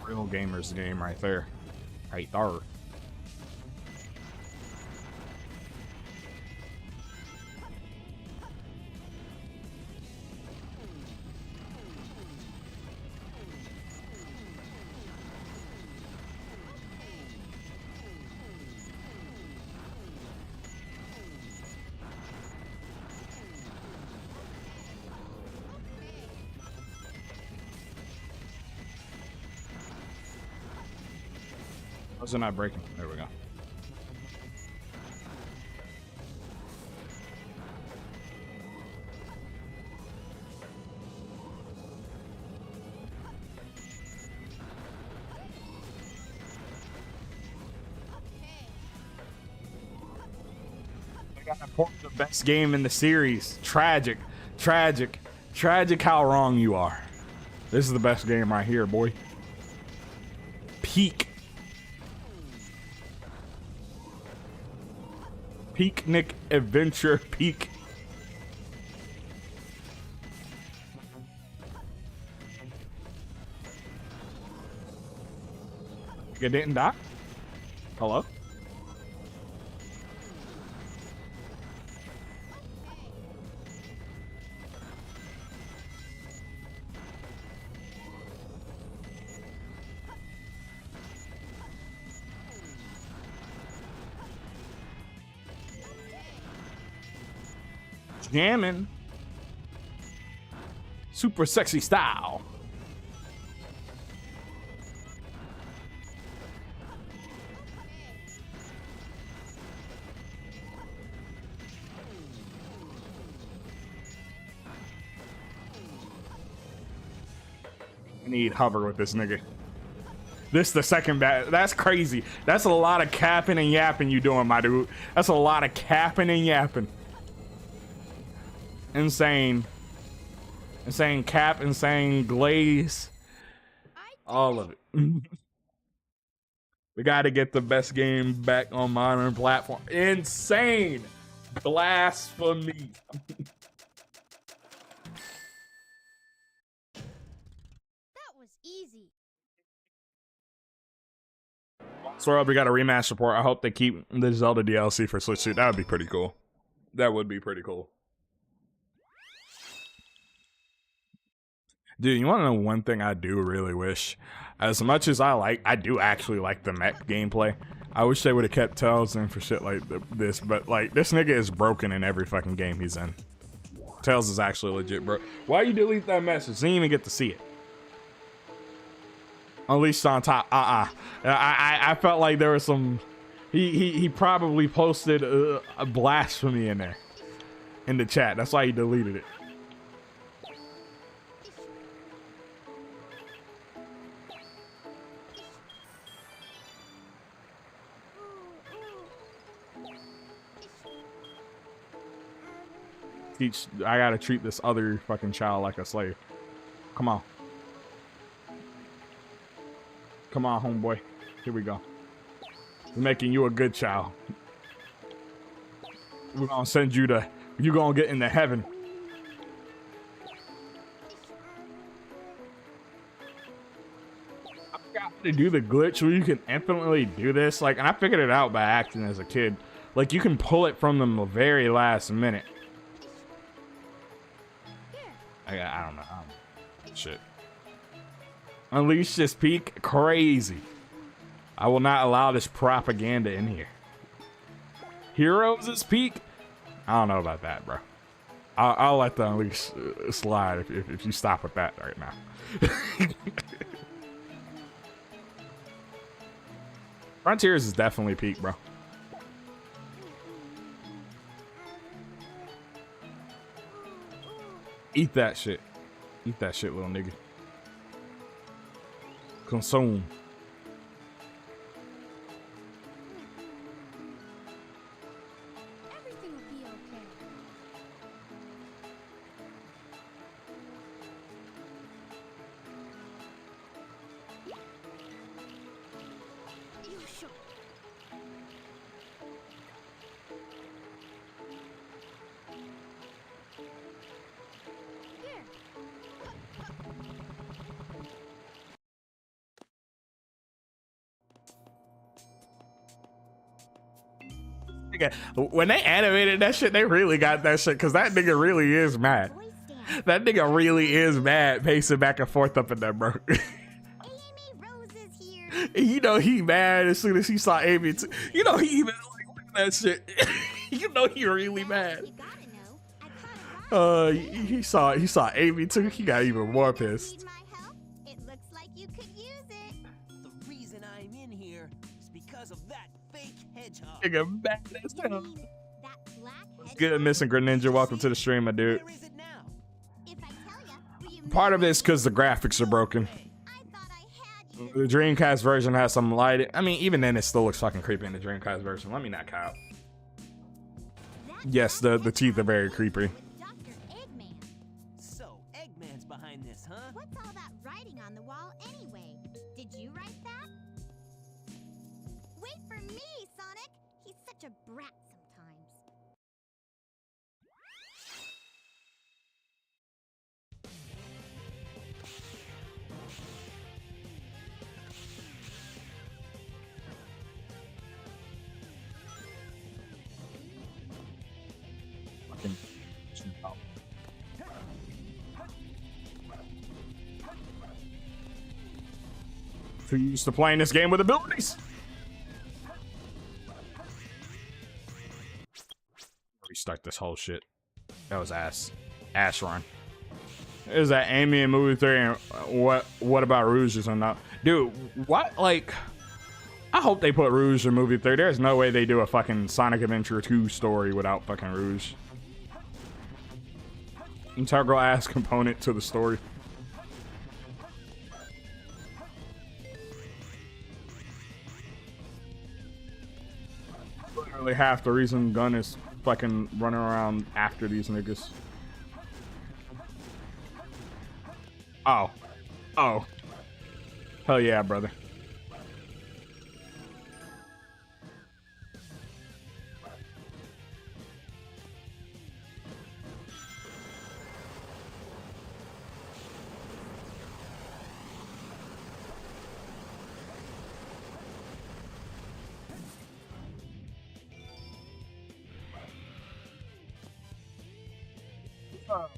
Real gamers game right there. Right there. How's it not breaking? There we go. I got to port the best game in the series. Tragic, tragic, tragic how wrong you are. This is the best game right here, boy. Peak. Picnic Adventure Peak. You didn't die? Hello? Jamming. Super sexy style. I need hover with this nigga. This the second bad. That's crazy. That's a lot of capping and yapping you doing, my dude. That's a lot of capping and yapping. Insane. Insane cap, insane glaze. All of it. We gotta get the best game back on modern platform. Insane. Blasphemy. That was easy. So we got a remaster port. I hope they keep the Zelda DLC for Switch 2. That would be pretty cool. That would be pretty cool. Dude, you want to know one thing I do really wish? As much as I do actually like the mech gameplay. I wish they would have kept Tails in for shit like this, but like this nigga is broken in every fucking game he's in. Tails is actually legit, bro. Why you delete that message? Didn't even get to see it. Unleashed on top. I felt like there was some. He probably posted a blasphemy in there, in the chat. That's why he deleted it. I gotta treat this other fucking child like a slave. Come on. Come on, homeboy. Here we go. We're making you a good child. We're gonna send you to, you're gonna get into heaven. I forgot how to do the glitch where you can infinitely do this. Like, and I figured it out by acting as a kid. Like, you can pull it from the very last minute. I don't know. Shit. Unleash this peak. Crazy. I will not allow this propaganda in here. Heroes is peak. I don't know about that, bro. I'll let the Unleash slide if you stop with that right now. Frontiers is definitely peak, bro. Eat that shit. Eat that shit, little nigga. Consume. Everything will be okay. nigga, when they animated that shit, they really got that shit, because that nigga really is mad. Voice dance. That nigga really is mad, pacing back and forth up in there, bro. Amy Rose is here. You know he mad as soon as he saw Amy. You know he even like look at that shit. You know he really mad. You gotta know. I caught a ride. He saw Amy too. He got even more pissed. Need my help? It looks like you could use it. The reason I'm in here is because of that fake hedgehog. Nigga mad as You hell. mean that black hedgehog? Good, Missing Greninja. Welcome to the stream, my dude. Where is it now? If I tell ya, will you Part of marry this because the graphics are broken. me? I thought I had you. The Dreamcast version has some lighting. I mean, even then, it still looks fucking creepy in the Dreamcast version. Let me not count. That Yes, black the teeth are very hedgehog creepy. with Dr. Eggman. So, Eggman's behind this, huh? What's all that writing on the wall anyway? Did you write that? Wait for me, Sonic! He's such a brat sometimes. Who used to playing this game with abilities? Restart this whole shit. That was ass run. Is that Amy in movie 3 and what about Rouge or not? Dude, what, like, I hope they put Rouge in movie 3. There's no way they do a fucking Sonic Adventure 2 story without fucking Rouge. Integral ass component to the story. Literally half the reason Gun is fucking running around after these niggas. Oh. Oh. Hell yeah, brother.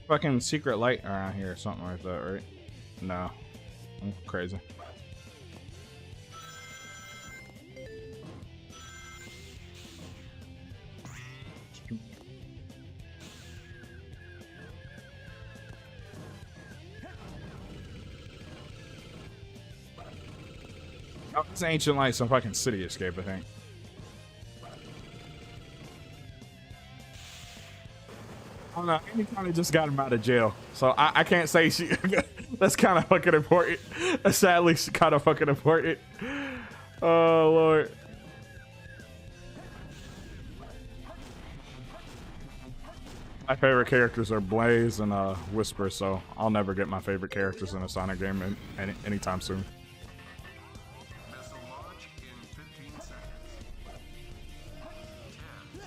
Fucking secret light around here or something like that, right? No. I'm crazy. Oh, it's Ancient Light, some fucking city escape, I think. I don't know. Amy kind of just got him out of jail, so I can't say she. That's kind of fucking important. Sadly, kind of fucking important. Oh Lord. My favorite characters are Blaze and Whisper, so I'll never get my favorite characters in a Sonic game anytime soon.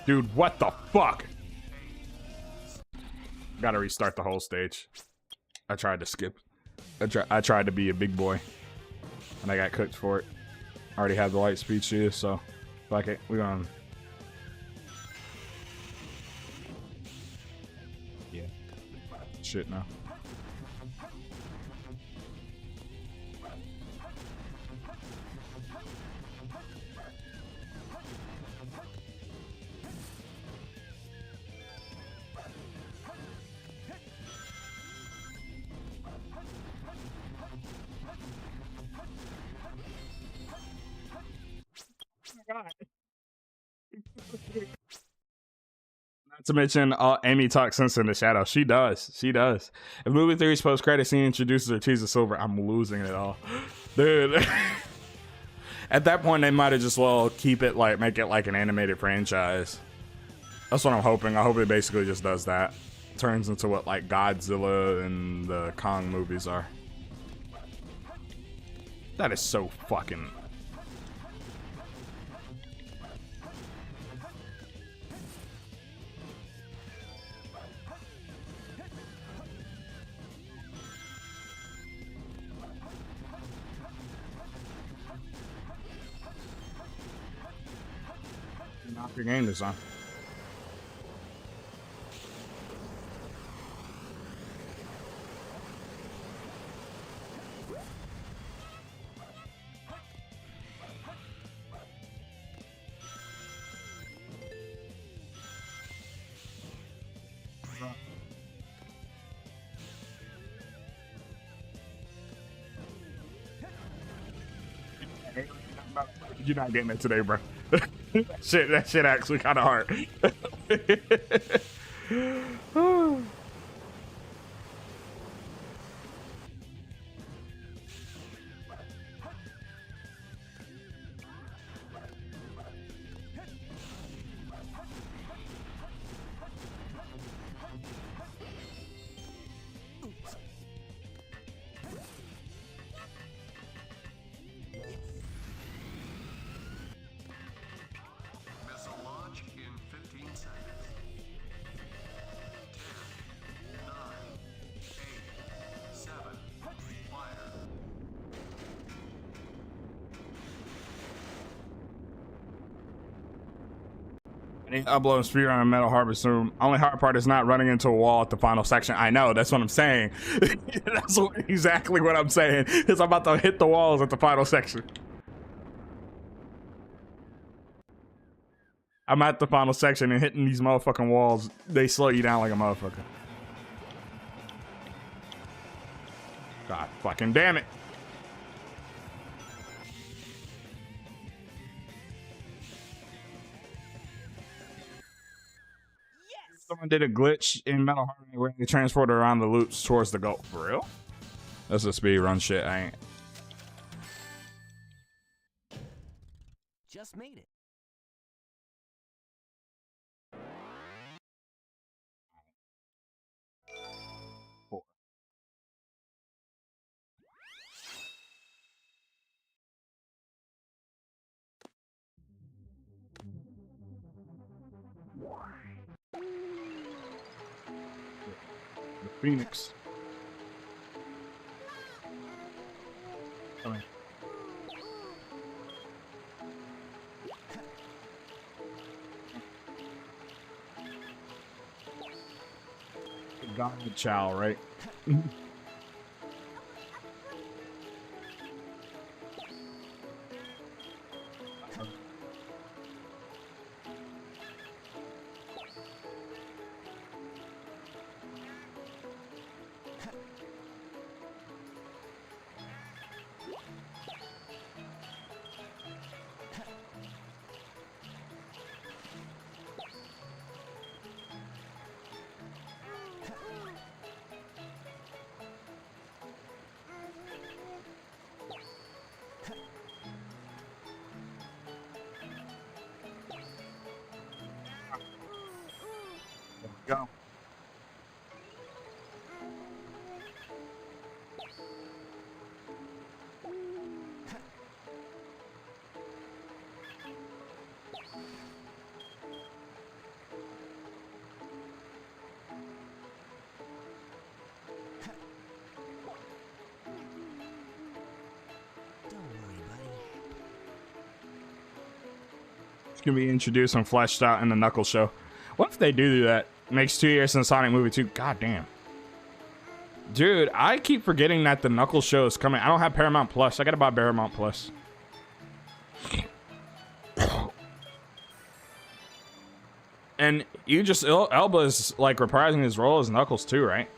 Dude, what the fuck? Gotta restart the whole stage. I tried to skip. I tried to be a big boy, and I got cooked for it. I already had the light speed shield, so fuck it. We gonna. Yeah. Shit now. Not to mention, Amy talks sense in the shadow. She does. She does. If movie 3's post-credit scene introduces her teaser silver, I'm losing it all. Dude. At that point, they might have just, well, keep it, like, make it like an animated franchise. That's what I'm hoping. I hope it basically just does that. Turns into what, like, Godzilla and the Kong movies are. That is so fucking... Knock your game design. You're not getting it today, bro. That shit actually kind of hard. Missile launch in 15 seconds. 10, 9, 8, 7, fire. Upload speed on a metal harvester room. Only hard part is not running into a wall at the final section. I know, that's what I'm saying. That's exactly what I'm saying. Is I'm about to hit the walls at the final section. I'm at the final section and hitting these motherfucking walls. They slow you down like a motherfucker. God fucking damn it. Yes! Someone did a glitch in Metal Harmony where they transported around the loops towards the goal. For real? That's a speed run shit. I ain't. Just made it. The Phoenix. Come here. God Chow, right? Go. Don't worry, buddy. It's gonna be introduced and fleshed out in the Knuckles show. What if they do that? Makes 2 years since Sonic movie 2. God damn. Dude, I keep forgetting that the Knuckles show is coming. I don't have Paramount Plus. I gotta buy Paramount Plus. And you just Elba's like reprising his role as Knuckles too, right?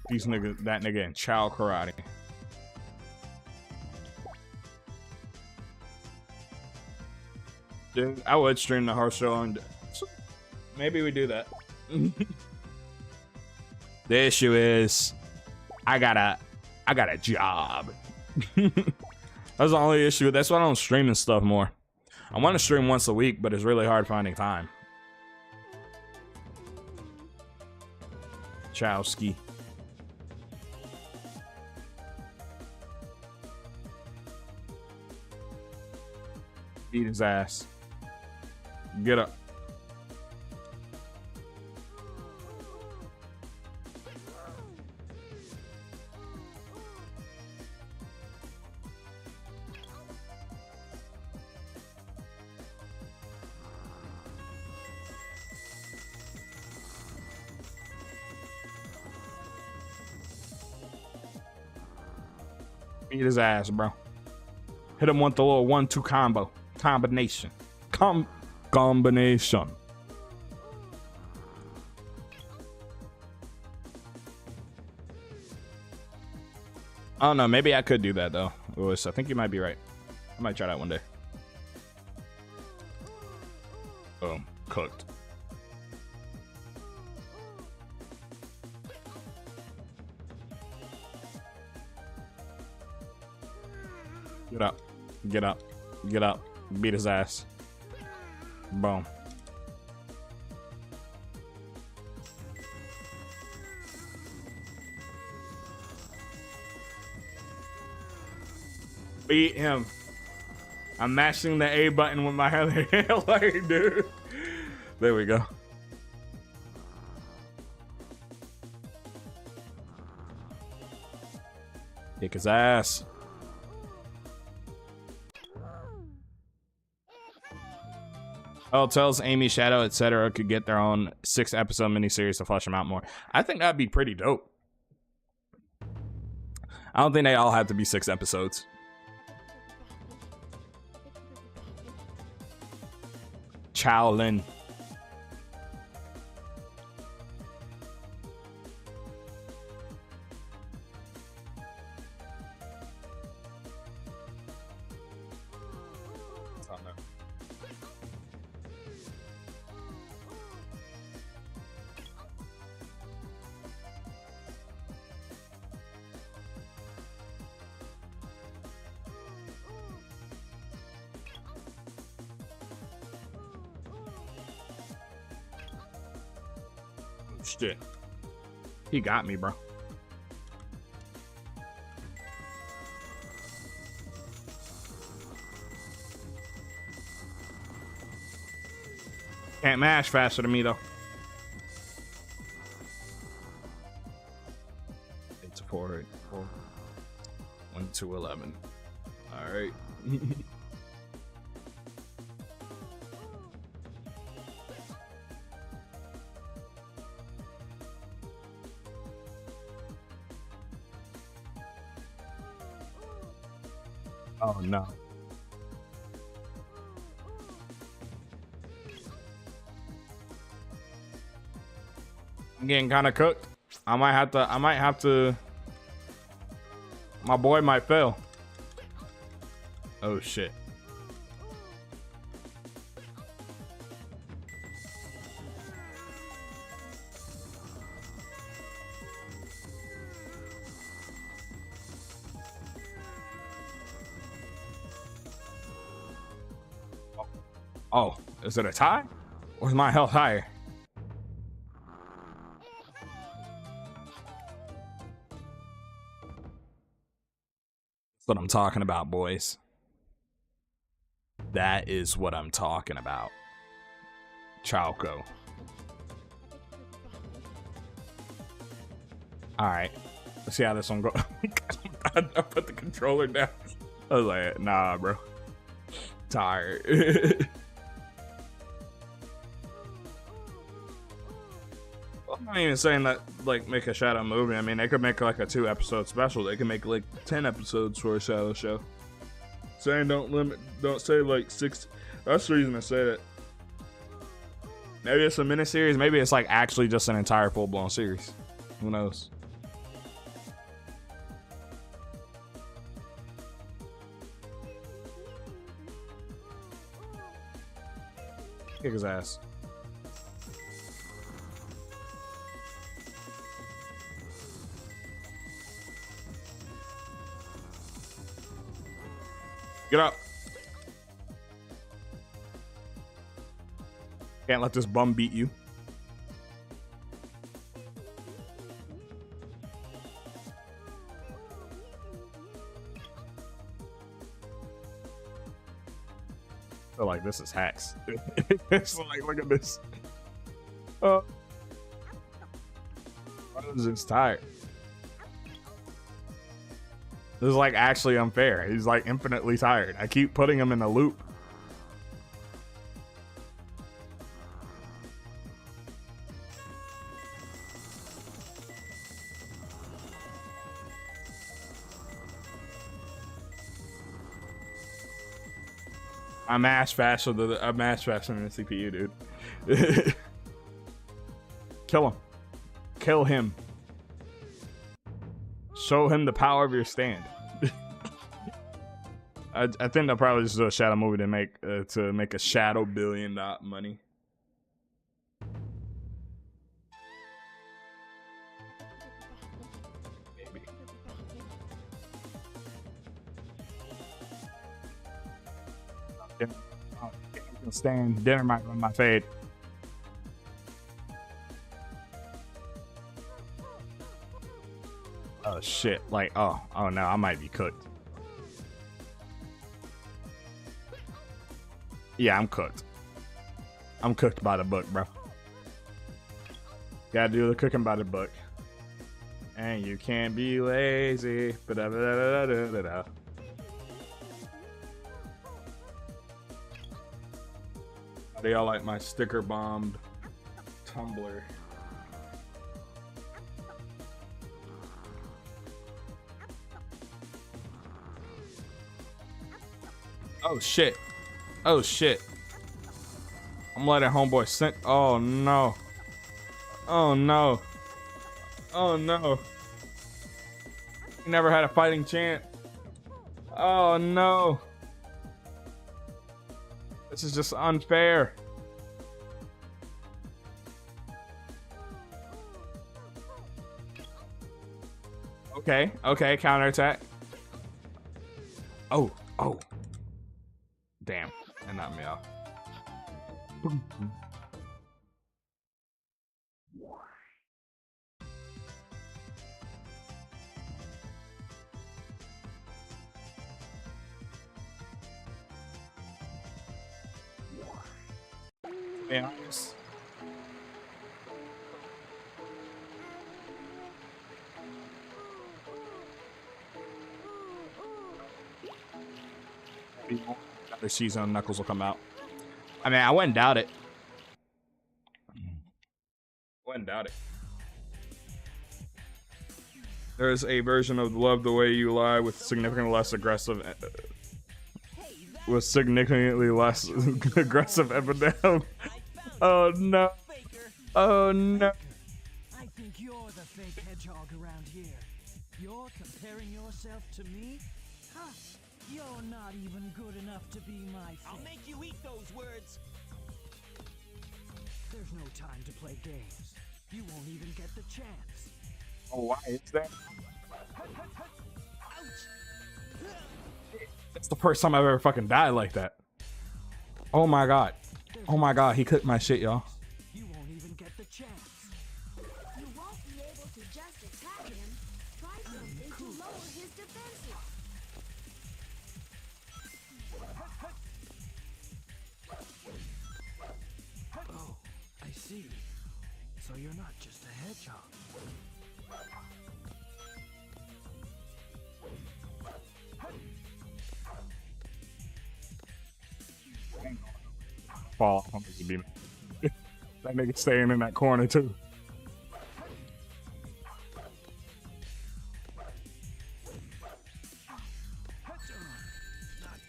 These niggas, that nigga in Chow Karate. Dude, I would stream the horse show and maybe we do that. The issue is I got a job. That's the only issue. That's why I don't stream and stuff more. I want to stream once a week, but it's really hard finding time. Chowski. Beat his ass. Get up. Beat his ass, bro. Hit him with the little 1-2 combo. Combination. Combination. I don't know. Maybe I could do that, though. Lewis, I think you might be right. I might try that one day. Boom. Cooked. Get up. Get up. Get up. Beat his ass. Boom. Beat him. I'm mashing the A button with my other hand, like, dude. There we go. Kick his ass. Oh, tells Amy, Shadow, etc. could get their own 6-episode miniseries to flesh them out more. I think that'd be pretty dope. I don't think they all have to be 6 episodes. Chowlin. Shit. He got me, bro. Can't mash faster than me, though. 8 to 4, 8 to 4. 1 to 11. All right. Oh no. I'm getting kind of cooked. I might have to. My boy might fail. Oh shit. Oh, is it a tie? Or is my health higher? That's what I'm talking about, boys. That is what I'm talking about. Chalco. Alright. Let's see how this one goes. I put the controller down. I was like, nah, bro. Tired. I'm not even saying that, like, make a Shadow movie. I mean, they could make, like, a 2-episode special. They could make, like, 10 episodes for a Shadow show. Saying don't say, like, 6. That's the reason I say that. Maybe it's a miniseries. Maybe it's, like, actually just an entire full-blown series. Who knows? Kick his ass. Get up. Can't let this bum beat you. feel like this is hacks. It's like, look at this. Oh, I was just tired. This is like actually unfair. He's like infinitely tired. I keep putting him in a loop. I'm ash faster than the CPU, dude. Kill him. Kill him. Show him the power of your stand. I think they'll probably just do a shadow movie to make a shadow $1 billion money. Maybe. I can stand. Dinner might run my fade. Oh shit! Like oh no, I might be cooked. Yeah, I'm cooked. I'm cooked by the book, bro. Gotta do the cooking by the book. And you can't be lazy. Ba-da-ba-da-da-da-da-da. How do y'all like my sticker bombed tumbler? Oh shit. Oh shit. I'm letting homeboy sink. Oh no. Oh no. Oh no. He never had a fighting chance. Oh no. This is just unfair. Okay, okay, counterattack. Oh, oh. Damn, that knocked me off. Be honest. Another season, Knuckles will come out. I mean, I wouldn't doubt it. Wouldn't doubt it. There's a version of Love the Way You Lie with significantly less aggressive. With significantly less aggressive Eminem. Oh no. Oh no. I think you're the fake hedgehog around here. You're comparing yourself to me? Huh. You're not even good enough to be my friend. I'll make you eat those words. There's no time to play games. You won't even get the chance. Oh, why is that? That's the first time I've ever fucking died like that. Oh my god. Oh my god, he cooked my shit, y'all. You won't even get the chance. You won't be able to just attack him. Try something to lower his defenses. Oh, I see. So you're not just a hedgehog. Fall off. That nigga staying in that corner too. Not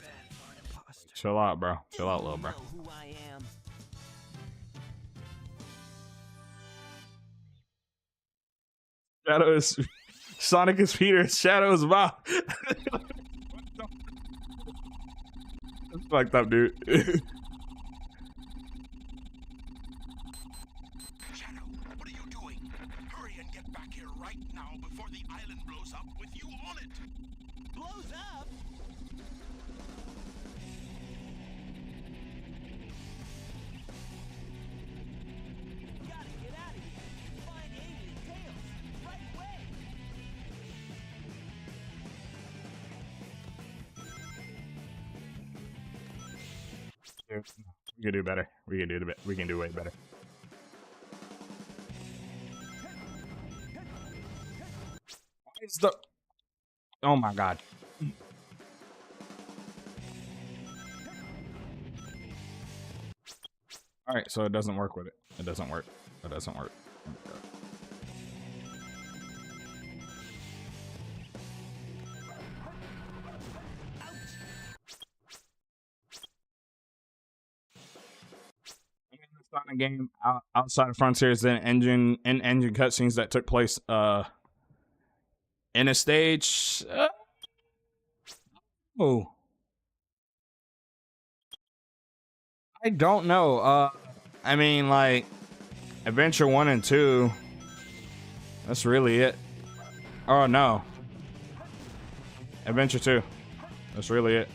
bad for an imposter. Chill out, bro. Chill out, little bro. You know who I am. Shadow is Sonic is Peter. Shadow is Bob. That's fucked up, dude. Shadow, what are you doing? Hurry and get back here right now before the island blows up with you on it. Blows up. Gotta get out of here. Find Amy and Tails right away. We can do better. We can do we can do way better. Why is the? Oh my god. All right, so it doesn't work with it. It doesn't work. It doesn't work. Sonic game outside of Frontiers and engine cutscenes that took place in a stage. Oh, I don't know. I mean, like Adventure 1 and 2. That's really it. Oh no, Adventure 2. That's really it.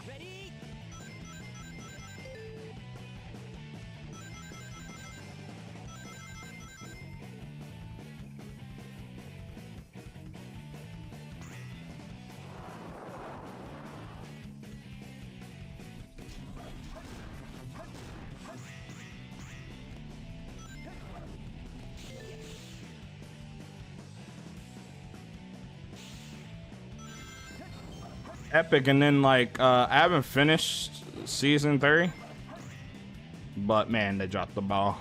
Ready? Epic, and then like I haven't finished season 3, but man, they dropped the ball.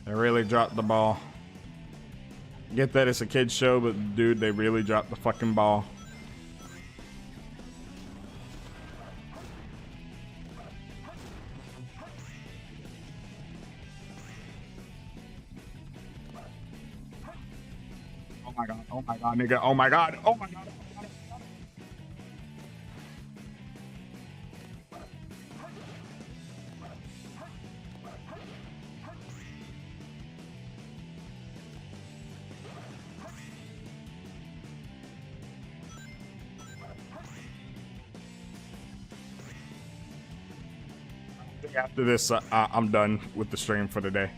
They really dropped the ball. Get that it's a kid's show, but dude, they really dropped the fucking ball. Oh my god, oh my god, nigga, oh my god, oh my god. After this, I'm done with the stream for the day.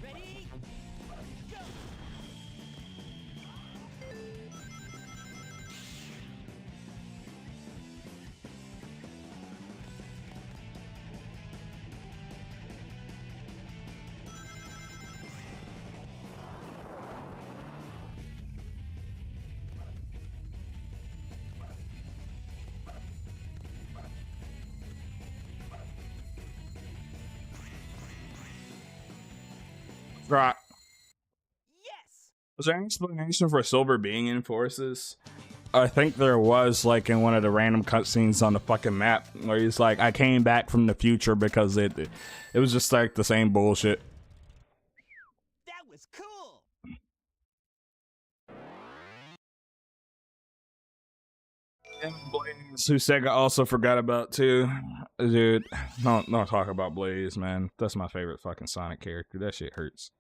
Ready? Go! Right. Yes! Was there any explanation for Silver being in Forces? I think there was, like in one of the random cutscenes on the fucking map, where he's like, "I came back from the future," because it was just like the same bullshit. That was cool! And Blaze, who Sega also forgot about too. Dude, don't talk about Blaze, man. That's my favorite fucking Sonic character. That shit hurts.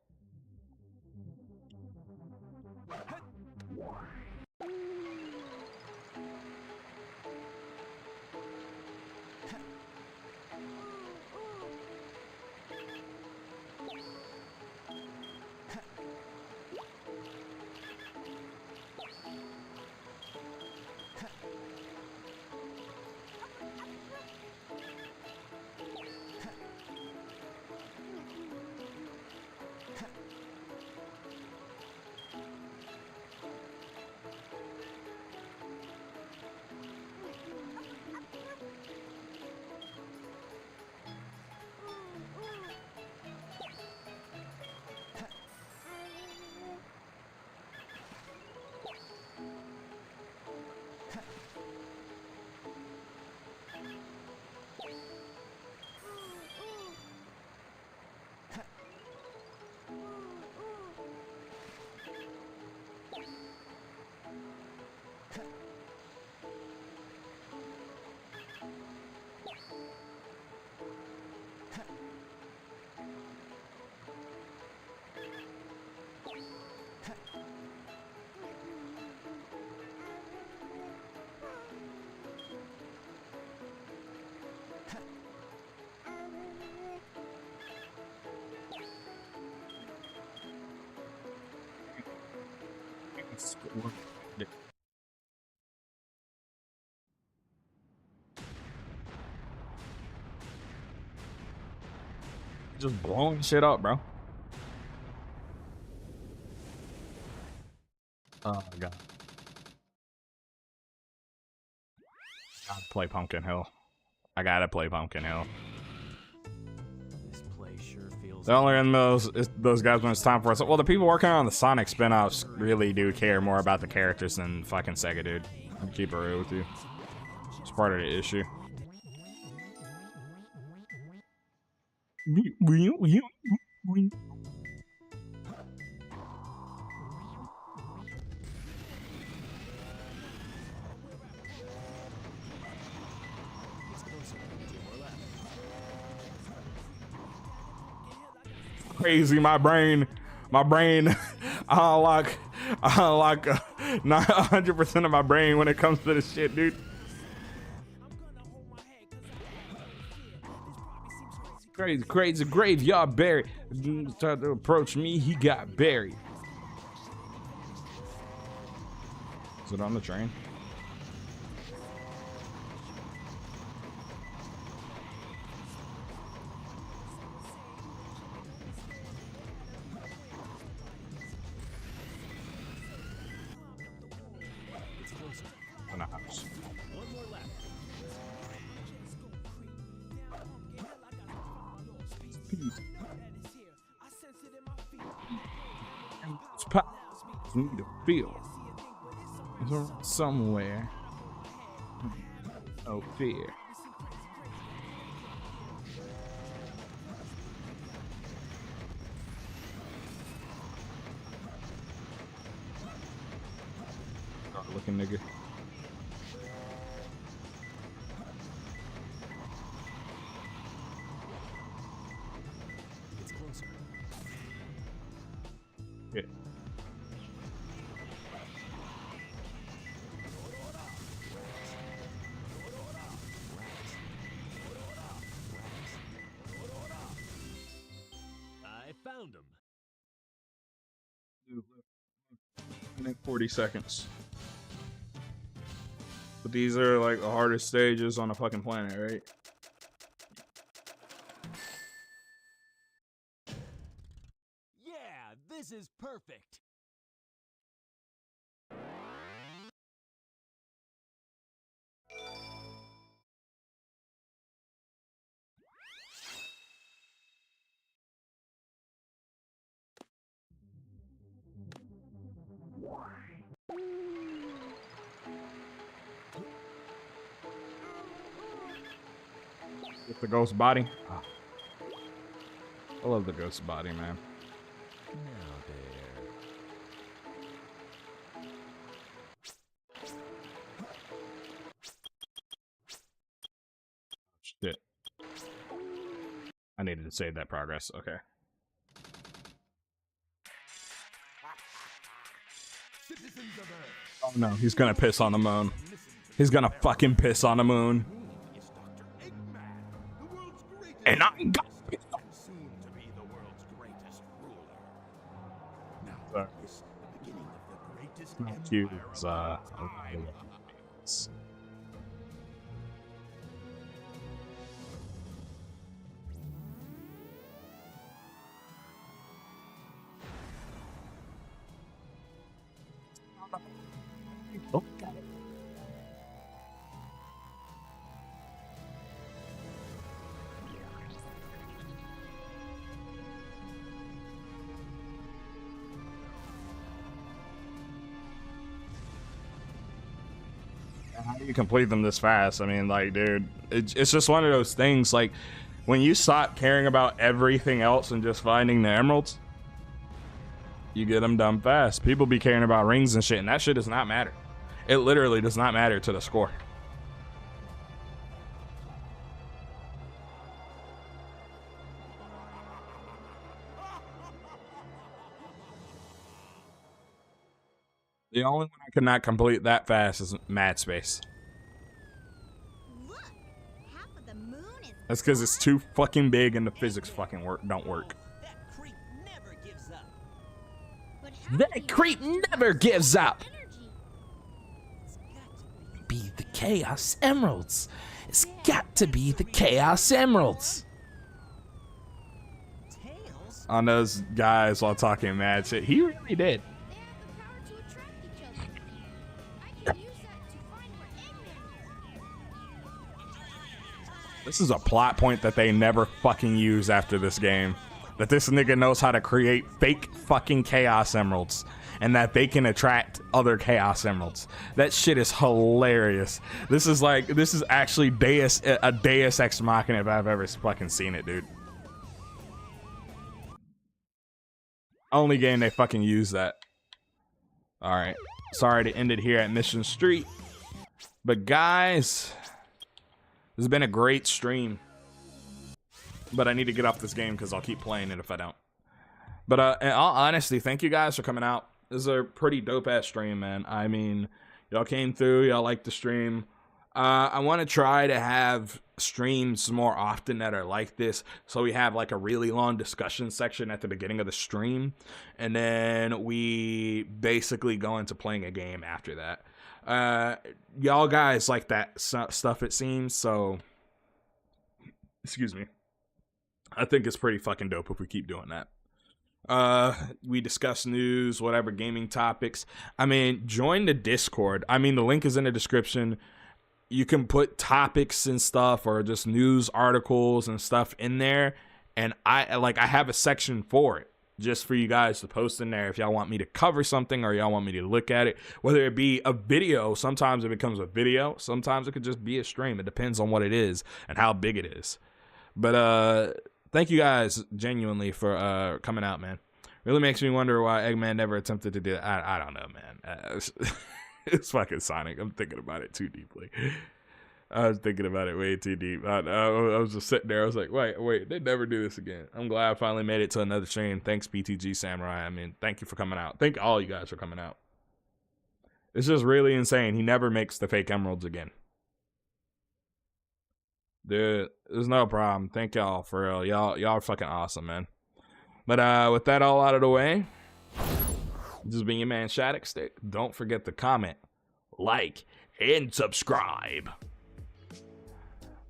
Just blowing shit up, bro. Oh my god. Gotta play Pumpkin Hill. I gotta play Pumpkin Hill. This place sure feels. The only in those guys when it's time for us. Well, the people working on the Sonic spin-offs really do care more about the characters than fucking Sega, dude. I'll keep it real with you. It's part of the issue. Crazy, my brain, I unlock 100% of my brain when it comes to this shit, dude. Crazy graveyard buried. Tried to approach me, he got buried. Is it on the train? In a house. It's pop. Need to feel. Somewhere. No fear. Dark looking nigga. It's closer. Yeah. I found him. In 40 seconds. But these are like the hardest stages on a fucking planet, right? Yeah, this is perfect. With the ghost body. Oh. I love the ghost body, man. Now there. needed to save that progress. Okay. Oh no, he's gonna piss on the moon. He's gonna fucking piss on the moon. And I'm gonna piss on Soon to be the world's greatest ruler. Now, Sorry. this is the beginning of the greatest Not empire cute. of It's, all time. How do you complete them this fast? I mean, like, dude, it's just one of those things. Like, when you stop caring about everything else and just finding the emeralds, you get them done fast. People be caring about rings and shit, and that shit does not matter. It literally does not matter to the score. The only one I could not complete that fast is Mad Space. Look, half of the moon is That's because it's too fucking big and the physics fucking don't work. That creep never gives up. but half of That the creep universe never gives up. energy. It's got to Be the Chaos Emeralds. It's got to be the Chaos Emeralds. be tails. On those guys while talking mad shit. He really did. They have the power to attract each other. I can use that to find where Eggman is. This is a plot point that they never fucking use after this game. That this nigga knows how to create fake fucking Chaos Emeralds. And that they can attract other Chaos Emeralds. That shit is hilarious. This is actually a Deus Ex Machina if I've ever fucking seen it, dude. Only game they fucking use that. Alright. Sorry to end it here at Mission Street. But guys, this has been a great stream. But I need to get off this game because I'll keep playing it if I don't. But in all honesty, thank you guys for coming out. This is a pretty dope ass stream, man. I mean, y'all came through, y'all liked the stream. I want to try to have streams more often that are like this, so we have like a really long discussion section at the beginning of the stream, and then we basically go into playing a game after that. Y'all guys like that stuff, it seems, so excuse me. I think it's pretty fucking dope if we keep doing that. We discuss news, whatever gaming topics. I mean, join the Discord. I mean, the link is in the description. You can put topics and stuff or just news articles and stuff in there. And I have a section for it just for you guys to post in there if y'all want me to cover something or y'all want me to look at it. Whether it be a video, sometimes it becomes a video. Sometimes it could just be a stream. It depends on what it is and how big it is. But, thank you guys genuinely for coming out, man. Really makes me wonder why Eggman never attempted to do that. I don't know, man. It's fucking Sonic. I'm thinking about it too deeply. I was thinking about it way too deep. I was just sitting there. I was like, wait, they never do this again. I'm glad I finally made it to another stream. Thanks, BTG Samurai. I mean, thank you for coming out. Thank all you guys for coming out. It's just really insane. He never makes the fake emeralds again. Dude, there's no problem. Thank y'all for real. Y'all are fucking awesome, man. But with that all out of the way, this has been your man Shadicstick. Don't forget to comment, like, and subscribe.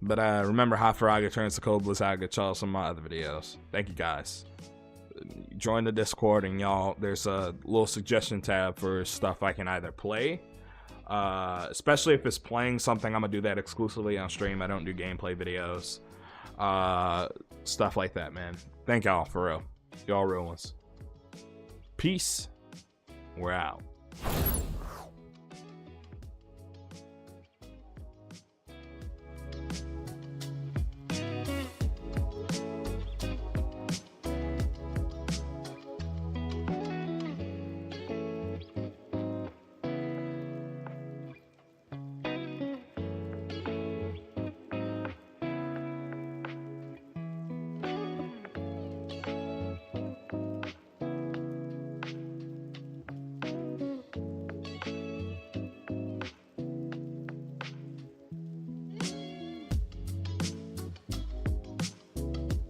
But remember, Hafaraga turns to Cold Bliss. I'll get y'all some of my other videos. Thank you guys. Join the Discord, and y'all, there's a little suggestion tab for stuff I can either play. Especially if it's playing something, I'm gonna do that exclusively on stream. I don't do gameplay videos, stuff like that, man. Thank y'all for real. Y'all real ones. Peace. We're out.